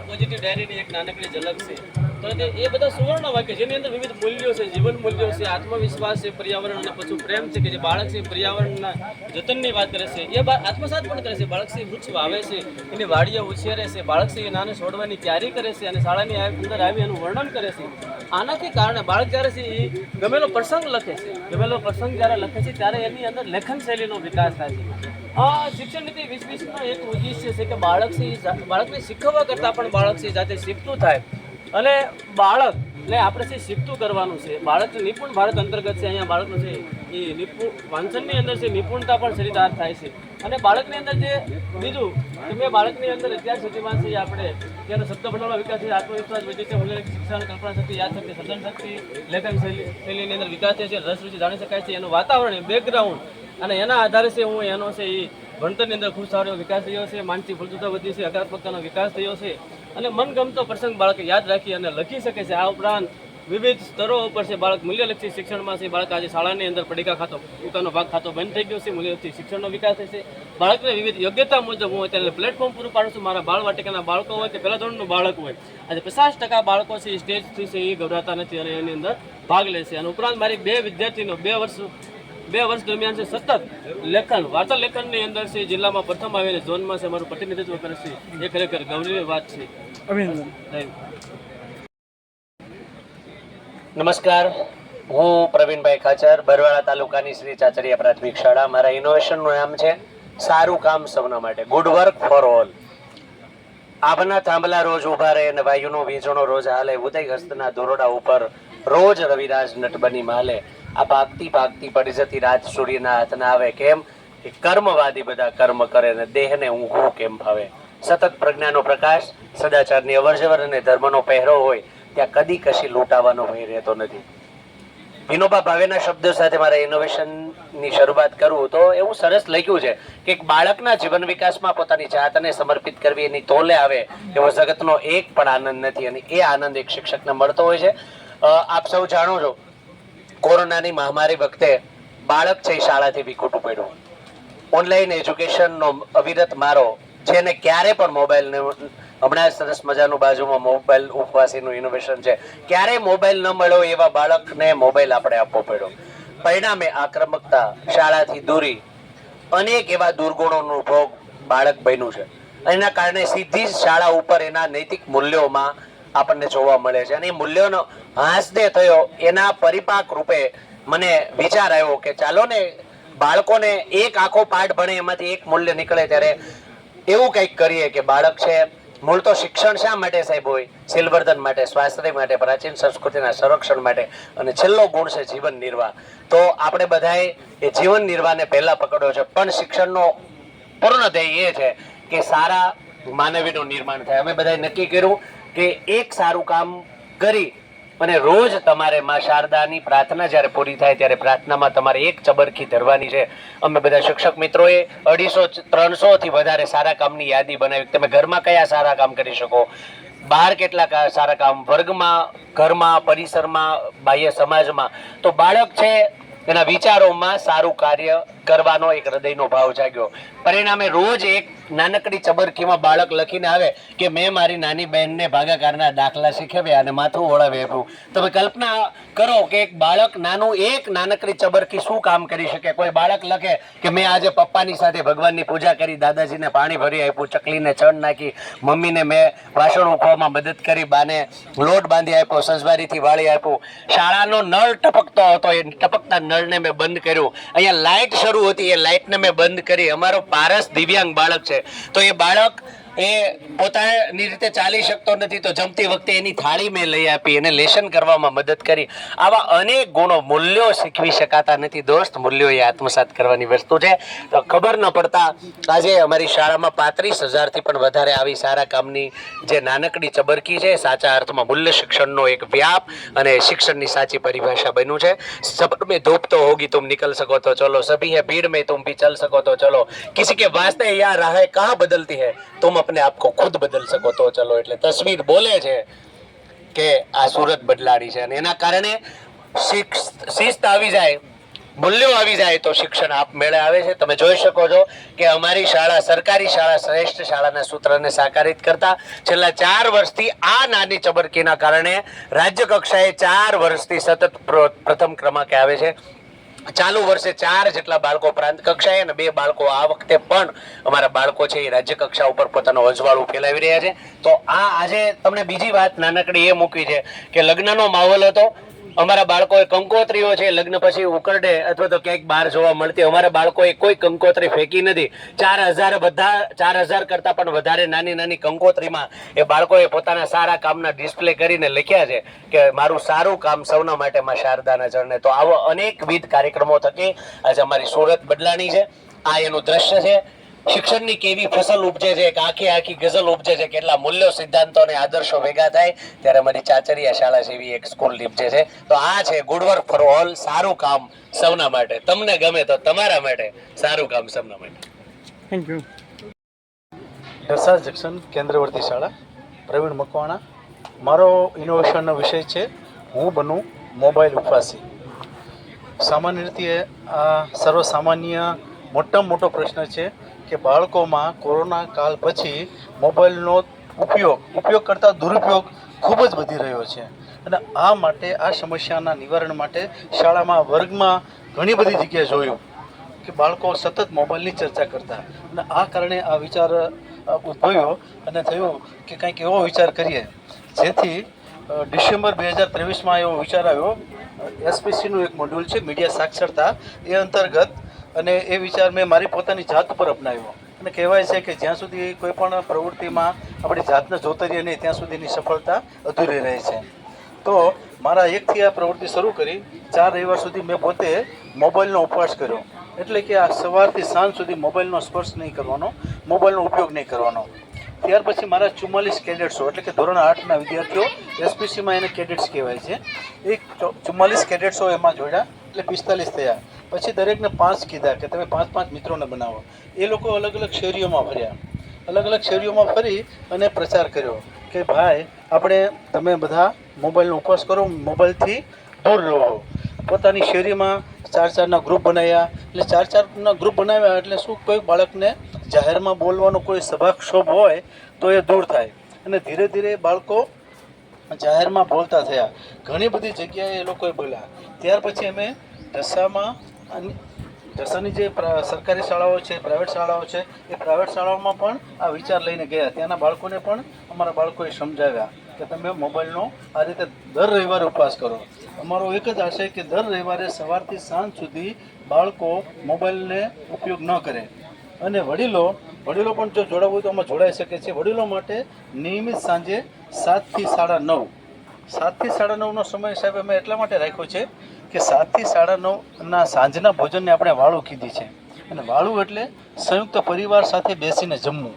પોઝિટિવ ડાયરીની એક નાનકડી ઝલક છે. તો એ બધા સુવર્ણ વાક્ય જેની અંદર વિવિધ મૂલ્યો છે, જીવન મૂલ્યો છે, આત્મવિશ્વાસ છે, પર્યાવરણ અને પશુ પ્રેમ છે કે જે બાળક છે પર્યાવરણના જતનની વાત કરે છે, એ આત્મસાત પણ કરે છે. બાળક છે વૃક્ષ વાવે છે, એની વાડીઓ ઉછેરે છે, બાળક છે એ નાને છોડવાની તૈયારી કરે છે અને શાળાની અંદર આવી એનું વર્ણન કરે છે. આનાથી કારણે બાળક જ્યારે છે એ ગમેલો પ્રસંગ લખે છે, ગમેલો પ્રસંગ જ્યારે લખે છે ત્યારે એની અંદર લેખન શૈલીનો વિકાસ થાય છે. શિક્ષણ નીતિ 2020નો એક ઉદ્દેશ્ય છે કે બાળક છે બાળકને શીખવવા કરતાં પણ બાળક છે જાતે શીખતું થાય અને બાળકને આપણે છે શીખતું કરવાનું છે. બાળક નિપુણ ભારત અંતર્ગત છે અહીંયા બાળકનું છે એ વાંચનની અંદર છે નિપુણતા પણ ચરિતાર્થ થાય છે. અને બાળકની અંદર જે બીજું કે મેં બાળકની અંદર અત્યાર સુધીમાં છે આપણે ત્યારે શબ્દ ભંડોળનો વિકાસ છે, આત્મવિશ્વાસ વધે છે, મૂલ્ય શિક્ષણ, કલ્પના શક્તિ, યાદ શક્તિ, સર્જન શક્તિ, લેખન શૈલીની અંદર વિકાસ થાય છે, રસ રુચિ જાણી શકાય છે, એનું વાતાવરણ બેકગ્રાઉન્ડ અને એના આધારે છે હું એનો છે એ ભણતરની અંદર ખૂબ સારો વિકાસ થયો છે, માનસિક ફલસુતા વધી છે, હકારાત્મકતાનો વિકાસ થયો છે અને મનગમતો પ્રસંગ બાળક યાદ રાખી અને લખી શકે છે. આ ઉપરાંત વિવિધ સ્તરો ઉપર છે બાળક મૂલ્યલક્ષી શિક્ષણમાં છે. બાળક આજે શાળાની અંદર પડીકા ખાતો પોતાનો ભાગ ખાતો બંધ થઈ ગયો છે, મૂલ્યલક્ષી શિક્ષણનો વિકાસ થશે. બાળકને વિવિધ યોગ્યતા મુજબ હું અત્યારે પ્લેટફોર્મ પૂરું પાડું છું. મારા બાળ વાટિકાના બાળકો હોય કે પહેલા ધોરણનું બાળક હોય, આજે 50% બાળકો છે સ્ટેજથી છે એ ગભરાતા નથી અને એની અંદર ભાગ લે છે. અને ઉપરાંત મારી 2 વિદ્યાર્થીનો 2 વર્ષ દરમિયાન છે સતત લેખન વાર્તા લેખનની અંદર છે જિલ્લામાં પ્રથમ આવીને ઝોનમાં છે મારું પ્રતિનિધિત્વ કરે છે. એ ખરેખર ગૌરવની વાત છે. અભિનંદન. નમસ્કાર, હું પ્રવીણભાઈ ખાચર, બરવાળા તાલુકાની શ્રી ચાચરિયા પ્રાથમિક શાળા. મારા ઇનોવેશનનું નામ છે સારું કામ સૌના માટે, ગુડ વર્ક ફોર ઓલ. આભના થાંભલા રોજ ઊભા રહે અને વાયુનો વીજળો રોજ હાલે, ઉદય હસ્તના દોરડા ઉપર રોજ રવિરાજ નટ બની માલે. આ ભાગતી ભાગતી પડી જતી રાત સૂર્યના હાથના આવે. કેમ કે કર્મવાદી બધા કર્મ કરે ને દેહને ઊંઘવું કેમ ફાવે. સતત પ્રજ્ઞાનો પ્રકાશ, સદાચારની અવરજવર અને ધર્મનો પહેરો હોય ત્યાં કદી કશી લૂંટાવાનો ભય રહેતો નથી. વિનોબા ભાવેના શબ્દો સાથે મારા ઇનોવેશનની શરૂઆત કરું તો એવું સરસ લખ્યું છે કે એક બાળકના જીવન વિકાસમાં પોતાની જાતને સમર્પિત કરવી એની તોલે આવે એવો જગતનો એક પણ આનંદ નથી અને એ આનંદ એક શિક્ષકને મળતો હોય છે. આપ સૌ જાણો છો કોરોનાની મહામારી વખતે બાળક છે શાળાથી વિખૂટું પડ્યું. ઓનલાઈન એજ્યુકેશનનો અવિરત મારો જેને ક્યારે પણ મોબાઈલને હમણાં સરસ મજાનું બાજુમાં મોબાઈલ ઉપવાસીનું ઇનોવેશન છે, ક્યારેય મોબાઈલ ન મળ્યો એવા બાળકને મોબાઈલ આપણે આપવો પડ્યો. પરિણામે આક્રમકતા, શાળાથી દૂરી, અનેક એવા દુર્ગુણોનો ભોગ બાળક બન્યું છે. એના કારણે સીધી જ શાળા ઉપર એના નૈતિક મૂલ્યોમાં આપણને જોવા મળે છે અને એ મૂલ્યોનો હાંસદે થયો એના પરિપાક રૂપે મને વિચાર આવ્યો કે ચાલો ને બાળકોને એક આખો પાઠ ભણે એમાંથી એક મૂલ્ય નીકળે ત્યારે એવું કંઈક કરીએ કે બાળક છે મૂળ તો શિક્ષણ શા માટે સાહેબ હોય? શીલવર્ધન માટે, સ્વાસ્થ્ય માટે, પ્રાચીન સંસ્કૃતિના સંરક્ષણ માટે, અને છેલ્લો ગુણ છે જીવન નિર્વાહ. તો આપણે બધાએ એ જીવન નિર્વાહને પહેલા પકડ્યો છે, પણ શિક્ષણનો પૂર્ણ ધ્યેય એ છે કે સારા માનવીનું નિર્માણ થાય. અમે બધાએ નક્કી કર્યું કે એક સારું કામ કરી અને રોજ તમારે માં શારદાની પ્રાર્થના જ્યારે પૂરી થાય ત્યારે પ્રાર્થનામાં તમારે એક ચબરખી ધરવાની છે. અમે બધા શિક્ષક મિત્રોએ 250-300 થી વધારે સારા કામની યાદી બનાવી. તમે ઘરમાં કયા સારા કામ કરી શકો, બહાર કેટલા સારા કામ, વર્ગમાં, ઘરમાં, પરિસરમાં, બાહ્ય સમાજમાં. તો બાળક છે એના વિચારોમાં સારું કાર્ય કરવાનો એક હૃદયનો ભાવ જાગ્યો. પરિણામે રોજ એક નાનકડી ચબરખીમાં બાળક લખીને આવે કે મેં મારી નાની બહેનને ભાગાકારના દાખલા શીખવ્યા અને માથું ઓળાવી આપ્યું. તમે કલ્પના કરો કે એક બાળક નાનું એક નાનકડી ચબરખી શું કામ કરી શકે. કોઈ બાળક લખે કે મેં આજે પપ્પાની સાથે ભગવાનની પૂજા કરી, દાદાજીને પાણી ભરી આપ્યું, ચકલીને ચણ નાખી, મમ્મીને મેં વાસણ ઉખવામાં મદદ કરી, બાને લોટ બાંધી આપ્યો, સંજવારીથી વાળી આપ્યું, શાળાનો નળ ટપકતો હતો એ ટપકતા નળને મેં બંધ કર્યું, અહીંયા લાઇટ શરૂ હતી એ લાઇટને મેં બંધ કરી. અમારો પારસ દિવ્યાંગ બાળક છે, તો એ બાળક એ પોતાની રીતે ચાલી શકતો નથી, તો જમતી વખતે એની થાળી મેં લઈ આપી, એને લેશન કરવામાં મદદ કરી. આવા અનેક ગુણો, મૂલ્યો શીખવી શકાતા નથી દોસ્ત. મૂલ્યો એ આત્મસાત કરવાની વસ્તુ છે. તો ખબર ન પડતા આજે અમારી શાળામાં 35,000 થી પણ વધારે આવી સારા કામની જે નાનકડી ચબરકી છે, સાચા અર્થમાં મૂલ્ય શિક્ષણનો એક વ્યાપ અને શિક્ષણની સાચી પરિભાષા બન્યું છે. સફર में धूप तो होगी तुम निकल सको तो चलो, सभी है भीड़ में तुम भी चल सको तो चलो, किसी के वास्ते यहाँ राहें कहाँ बदलती है, तुम अपने आप को खुद बदल सको तो चलो. એટલે તસવીર બોલે છે કે આ સુરત બદલાડી છે, અને એના કારણે શિસ્ત આવી જાય, મૂલ્યો આવી જાય તો શિક્ષણ આપમેળે આવે છે. તમે જોઈ શકો છો કે અમારી શાળા સરકારી શાળા શ્રેષ્ઠ શાળાના સૂત્રને સાકારિત કરતા છેલ્લા 4 વર્ષથી આ નાની ચબરકીના કારણે રાજ્ય કક્ષાએ 4 વર્ષથી સતત પ્રથમ ક્રમાંકે આવે છે. ચાલુ વર્ષે 4 જેટલા બાળકો પ્રાંત કક્ષાએ અને 2 બાળકો આ વખતે પણ અમારા બાળકો છે એ રાજ્ય કક્ષા ઉપર પોતાનો અજવાળું ફેલાવી રહ્યા છે. તો આ આજે તમને બીજી વાત નાનકડી એ મૂકવી છે કે લગ્નનો માહોલ હતો. અમારા બાળકોએ કંકોત્રીઓ છે લગ્ન પછી ઉકરડે અથવા તો ક્યાંક બહાર જોવા મળતી, અમારા બાળકોએ કોઈ કંકોત્રી ફેંકી નથી. 4,000 કરતાં પણ વધારે નાની નાની કંકોત્રીમાં એ બાળકોએ પોતાના સારા કામના ડિસ્પ્લે કરીને લખ્યા છે કે મારું સારું કામ સૌના માટે માં શારદાના ચરણે. તો આવો અનેકવિધ કાર્યક્રમો થકી આજે અમારી સુરત બદલાણી છે. આ એનું દ્રશ્ય છે. શિક્ષણની કેવી ફસલ ઉપજે છે, એક આખી ગઝલ ઉપજે છે, કેટલા મૂલ્યો, સિદ્ધાંતો અને આદર્શો ભેગા થાય ત્યારે અમારી ચાચરિયા શાળા જેવી એક સ્કૂલ નીપજે છે. તો આ છે ગુડ વર્ક ફોર ઓલ, સારું કામ સૌના માટે. તમને ગમે તો તમારા માટે, સારું કામ સૌના માટે. Thank you. ઢસા જંકશન કેન્દ્રવર્તી શાળા, પ્રવીણ મકવાણા. મારો ઇનોવેશનનો વિષય છે હું બનું મોબાઈલ ઉપવાસી. સામાન્ય રીતે આ સર્વસામાન્ય મોટામાં મોટો પ્રશ્ન છે કે બાળકોમાં કોરોના કાળ પછી મોબાઈલનો ઉપયોગ કરતાં દુરુપયોગ ખૂબ જ વધી રહ્યો છે. અને આ માટે આ સમસ્યાના નિવારણ માટે શાળામાં વર્ગમાં ઘણી બધી જગ્યાએ જોયું કે બાળકો સતત મોબાઈલની ચર્ચા કરતા, અને આ કારણે આ વિચાર ઉદ્ભવ્યો અને થયું કે કંઈક એવો વિચાર કરીએ જેથી ડિસેમ્બર 2023માં એવો વિચાર આવ્યો. એસપીસીનું એક મોડ્યુલ છે મીડિયા સાક્ષરતા, એ અંતર્ગત અને એ વિચાર મેં મારી પોતાની જાત ઉપર અપનાવ્યો. અને કહેવાય છે કે જ્યાં સુધી કોઈ પણ પ્રવૃત્તિમાં આપણી જાતને જોતા રહીએ નહીં ત્યાં સુધીની સફળતા અધૂરી રહે છે. તો મારા એકથી આ પ્રવૃત્તિ શરૂ કરી 4 રવિવાર સુધી મેં પોતે મોબાઈલનો ઉપવાસ કર્યો. એટલે કે આ સવારથી સાંજ સુધી મોબાઈલનો સ્પર્શ નહીં કરવાનો, મોબાઈલનો ઉપયોગ નહીં કરવાનો. ત્યાર પછી મારા 44 કેડેટ્સો એટલે કે ધોરણ 8ના વિદ્યાર્થીઓ, એસપીસીમાં એને કેડેટ્સ કહેવાય છે, એ 44 કેડેટ્સો એમાં જોડ્યા એટલે 45 થયા. પછી દરેકને 5 કીધા કે તમે 5 મિત્રોને બનાવો. એ લોકો અલગ અલગ શેરીઓમાં ફર્યા, અલગ અલગ શેરીઓમાં ફરી અને પ્રચાર કર્યો કે ભાઈ આપણે તમે બધા મોબાઈલનો ઉપવાસ કરો, મોબાઈલથી દૂર રહો. પોતાની શેરીમાં 4-4ના ગ્રુપ બનાવ્યા. એટલે 4-4ના ગ્રુપ બનાવ્યા એટલે શું, કોઈ બાળકને જાહેરમાં બોલવાનો કોઈ સભાક્ષોભ હોય તો એ દૂર થાય. અને ધીરે ધીરે બાળકો જાહેરમાં બોલતા થયા. ઘણી બધી જગ્યાએ એ લોકોએ બોલ્યા. ત્યાર પછી અમે ઢસાની જે સરકારી શાળાઓ છે, પ્રાઇવેટ શાળાઓ છે, એ પ્રાઇવેટ શાળાઓમાં પણ આ વિચાર લઈને ગયા. ત્યાંના બાળકોને પણ અમારા બાળકોએ સમજાવ્યા કે તમે મોબાઈલનો આ રીતે દર રવિવારે ઉપવાસ કરો. અમારો એક જ આશય કે દર રવિવારે સવારથી સાંજ સુધી બાળકો મોબાઈલને ઉપયોગ ન કરે. અને વડીલો વડીલો પણ જો જોડાવવું હોય તો આમાં જોડાઈ શકે છે. વડીલો માટે નિયમિત સાંજે 7 થી 9:30 7 થી 9:30નો સમય સાહેબ અમે એટલા માટે રાખ્યો છે કે 7 થી 9:30ના સાંજના ભોજનને આપણે વાળું કીધી છે. અને વાળું એટલે સંયુક્ત પરિવાર સાથે બેસીને જમવું,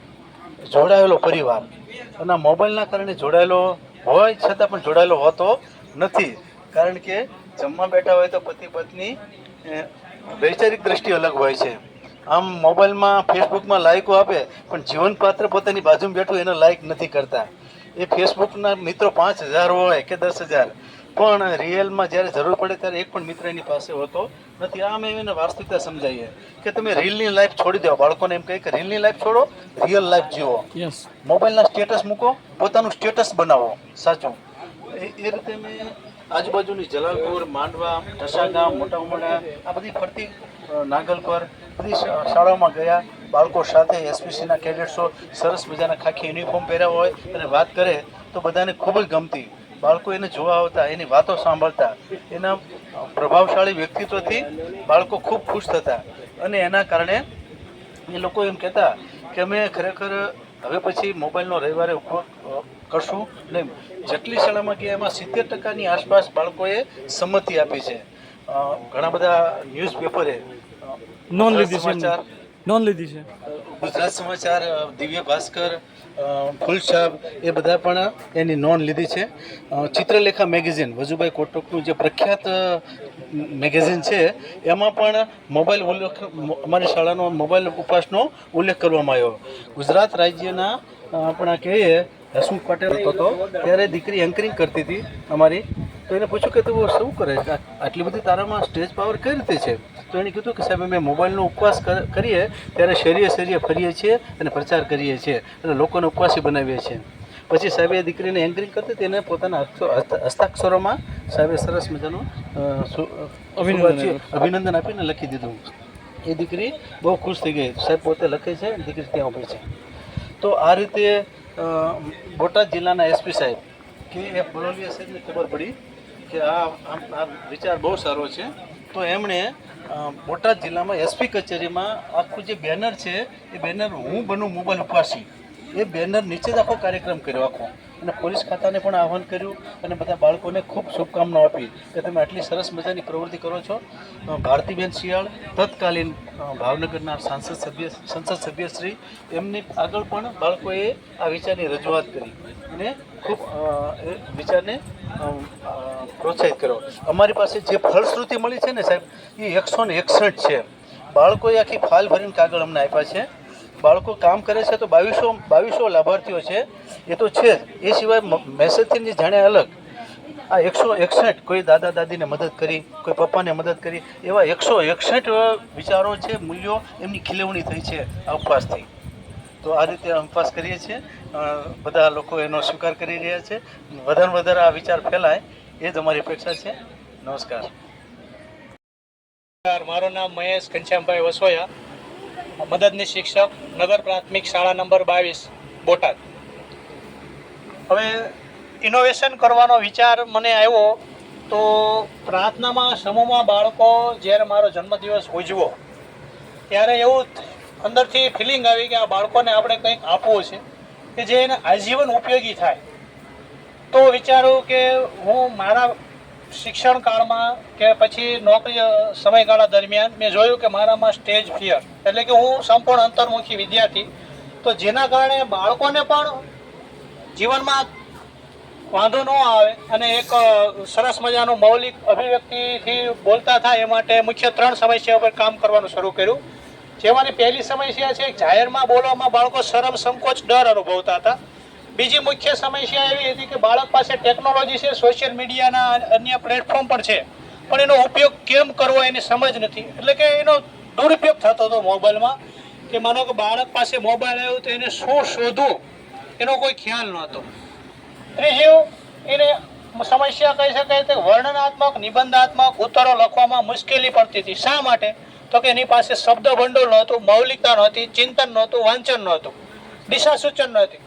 જોડાયેલો પરિવાર. અને મોબાઈલના કારણે જોડાયેલો હોય છતાં પણ જોડાયેલો હોતો નથી. કારણ કે જમવા બેઠા હોય તો પતિ પત્ની વૈચારિક દ્રષ્ટિ અલગ હોય છે. આમ મોબાઈલમાં ફેસબુકમાં લાઇકો આપે પણ જીવન પાત્ર પોતાની બાજુમાં બેઠું એને લાઇક નથી કરતા. એ ફેસબુકના મિત્રો 5000 હોય કે 10,000 પણ રિયલમાં જ્યારે જરૂર પડે ત્યારે એક પણ મિત્ર એની પાસે હોતો નથી. આ અમે એને વાસ્તવિકતા સમજાવીએ કે તમે રીલની લાઈફ છોડી દો. બાળકોને એમ કહે કે રીલની લાઈફ છોડો, રિયલ લાઈફ જીવો. મોબાઈલના સ્ટેટસ મૂકો, પોતાનું સ્ટેટસ બનાવો સાચું. એ રીતે મેં આજુબાજુની જલાલપુર, માંડવા, ઢસાગામ, મોટા ઉમરડા આ બધી ફરતી નાગલ પર બધી શાળાઓમાં ગયા. બાળકો સાથે એસપીસીના કેડેટ્સો સરસ મજાના ખાખી યુનિફોર્મ પહેર્યા હોય અને વાત કરે તો બધાને ખૂબ જ ગમતી. બાળકો એને જોવા આવતા, એની વાતો સાંભળતા, એના પ્રભાવશાળી વ્યક્તિત્વથી બાળકો ખૂબ ખુશ થતા. અને એના કારણે એ લોકો એમ કહેતા કે અમે ખરેખર હવે પછી મોબાઈલનો રવિવારે ઉપયોગ કરશું નહીં. જેટલી શાળામાં ગયા એમાં 70% આસપાસ બાળકોએ સંમતિ આપી છે. ઘણા બધા ન્યૂઝપેપરે નોંધ લીધી છે. ગુજરાત સમાચાર, દિવ્ય ભાસ્કર, ફૂલછાપ એ બધા પણ એની નોંધ લીધી છે. ચિત્રલેખા મેગેઝિન, વજુભાઈ કોટકનું જે પ્રખ્યાત મેગેઝિન છે એમાં પણ મોબાઈલ ઉલ્લેખ, અમારી શાળાનો મોબાઈલ ઉપવાસનો ઉલ્લેખ કરવામાં આવ્યો. ગુજરાત રાજ્યના આપણા કહીએ હસમુખ પટેલ હતો ત્યારે દીકરી એન્કરિંગ કરતી હતી અમારી. તો એને પૂછ્યું કે તું શું કરે છે, આટલી બધી તારામાં સ્ટેજ પાવર કઈ રીતે છે? તો એણે કીધું કે સાહેબ અમે મોબાઈલનો ઉપવાસ કરીએ ત્યારે શેરીએ ફરીએ છીએ અને પ્રચાર કરીએ છીએ અને લોકોને ઉપવાસી બનાવીએ છીએ. પછી સાહેબે દીકરીને એન્કરિંગ કરતી તેને પોતાના હસ્તાક્ષરોમાં સાહેબે સરસ મજાનું અભિનંદન આપીને લખી દીધું. એ દીકરી બહુ ખુશ થઈ ગઈ. સાહેબ પોતે લખે છે, દીકરી ત્યાં ઉભી છે. તો આ રીતે બોટાદ જિલ્લાના એસપી સાહેબ કે એ બરોલિયા સાહેબને ખબર પડી કે આ વિચાર બહુ સારો છે. તો એમણે બોટાદ જિલ્લામાં એસપી કચેરીમાં આખું જે બેનર છે એ બેનર હું બનું મોબાઈલ ઉપવાસી એ બેનર નીચે જ આખો કાર્યક્રમ કર્યો આખો. અને પોલીસ ખાતાને પણ આહવાન કર્યું અને બધા બાળકોને ખૂબ શુભકામનાઓ આપી કે તમે આટલી સરસ મજાની પ્રવૃત્તિ કરો છો. ભારતીબેન શિયાળ તત્કાલીન ભાવનગરના સંસદ સભ્યશ્રી એમની આગળ પણ બાળકોએ આ વિચારની રજૂઆત કરી અને ખૂબ એ વિચારને પ્રોત્સાહિત કર્યો. અમારી પાસે જે ફલશ્રુતિ મળી છે ને સાહેબ એ 161 છે. બાળકોએ આખી ફાઇલ ભરીને કાગળ અમને આપ્યા છે. બાળકો કામ કરે છે તો 2200 લાભાર્થીઓ છે એ તો છે. એ સિવાય મેસેજથી જાણે અલગ આ 161 કોઈ દાદા દાદીને મદદ કરી, કોઈ પપ્પાને મદદ કરી, એવા 161 વિચારો છે, મૂલ્યો એમની ખીલવણી થઈ છે આ ઉપવાસથી. તો આ રીતે ઉપવાસ કરીએ છીએ. બધા લોકો એનો સ્વીકાર કરી રહ્યા છે. વધારે વધારે આ વિચાર ફેલાય એ જ અમારી અપેક્ષા છે. નમસ્કાર. મારું નામ મહેશ ઘનશ્યામભાઈ વસોયા, મદદની શિક્ષક, નગર પ્રાથમિક શાળા નંબર 22 બોટાદ. હવે ઇનોવેશન કરવાનો વિચાર મને આવ્યો તો પ્રાર્થનામાં સમૂહમાં બાળકો જ્યારે મારો જન્મદિવસ ઉજવો ત્યારે એવું અંદરથી ફિલિંગ આવી કે આ બાળકોને આપણે કંઈક આપવું છે કે જે એને આજીવન ઉપયોગી થાય. તો વિચારું કે હું મારા શિક્ષણ કાળમાં કે પછી નોકરી સમયગાળા દરમિયાન મેં જોયું કે મારામાં સ્ટેજ ફિયર એટલે કે હું સંપૂર્ણ અંતર્મુખી વિદ્યાર્થી, તો જેના કારણે બાળકોને પણ જીવનમાં વાંધો ન આવે અને એક સરસ મજાનું મૌલિક અભિવ્યક્તિથી બોલતા થાય એ માટે મુખ્ય 3 સમસ્યા પર કામ કરવાનું શરૂ કર્યું. જેમાંની પહેલી સમસ્યા છે જાહેરમાં બોલવામાં બાળકો શરમ, સંકોચ, ડર અનુભવતા હતા. બીજી મુખ્ય સમસ્યા એવી હતી કે બાળક પાસે ટેકનોલોજી છે, સોશિયલ મીડિયાના અન્ય પ્લેટફોર્મ પણ છે, પણ એનો ઉપયોગ કેમ કરવો એની સમજ નથી. એટલે કે એનો દુરુપયોગ થતો હતો મોબાઈલમાં. કે માનો કે બાળક પાસે મોબાઈલ આવ્યો તો એને શું શોધવું એનો કોઈ ખ્યાલ નહોતો. ત્રીજું એને સમસ્યા કહી શકાય કે વર્ણનાત્મક, નિબંધાત્મક ઉત્તરો લખવામાં મુશ્કેલી પડતી હતી. શા માટે? તો કે એની પાસે શબ્દ ભંડોળ નહોતું, મૌલિકતા નહોતી, ચિંતન નહોતું, વાંચન નહોતું, દિશા સૂચન નહોતી.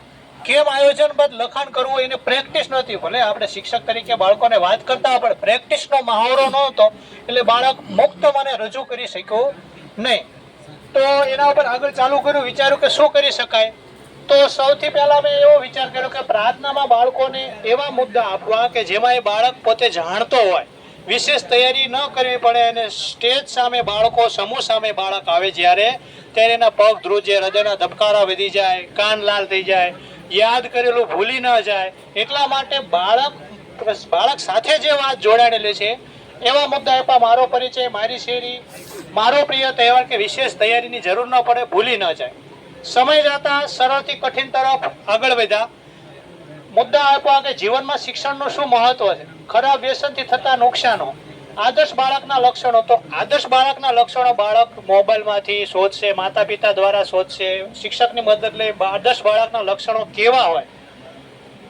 કેમ આયોજનબદ્ધ લખાણ કરવું એને પ્રેક્ટિસ નહોતી. ભલે આપણે શિક્ષક તરીકે બાળકોને વાત કરતા આપણે પ્રેક્ટિસનો મહાવરો નહોતો એટલે બાળક મુક્ત મને રજૂ કરી શક્યું નહીં. તો એના ઉપર આગળ ચાલુ કર્યું, વિચાર્યું કે શું કરી શકાય. તો સૌથી પહેલાં મેં એવો વિચાર કર્યો કે પ્રાર્થનામાં બાળકોને એવા મુદ્દા આપવા કે જેમાં એ બાળક પોતે જાણતો હોય, વિશેષ તૈયારી ન કરવી પડે અને સ્ટેજ સામે બાળકો, સમૂહ સામે બાળક આવે જ્યારે ત્યારે એના પગ ધ્રુજે, હૃદયના ધબકારા વધી જાય, કાન લાલ થઈ જાય, યાદ કરેલું ભૂલી ન જાય. એટલા માટે બાળક સાથે જે વાત જોડાયેલી છે એવા મુદ્દા આપ્યા. મારો પરિચય, મારી શેરી, મારો પ્રિય તહેવાર કે વિશેષ તૈયારીની જરૂર ન પડે, ભૂલી ન જાય. સમય જતા સરળથી કઠિન તરફ આગળ વધ્યા. મુદ્દા આપ્યા કે જીવનમાં શિક્ષણનું શું મહત્વ છે, ખરાબ વ્યસનથી થતા નુકસાનો, આદર્શ બાળકના લક્ષણો. તો આદર્શ બાળકના લક્ષણો બાળક મોબાઈલમાંથી શોધશે, માતા પિતા દ્વારા શોધશે, શિક્ષકની મદદ લઈ આદર્શ બાળકના લક્ષણો કેવા હોય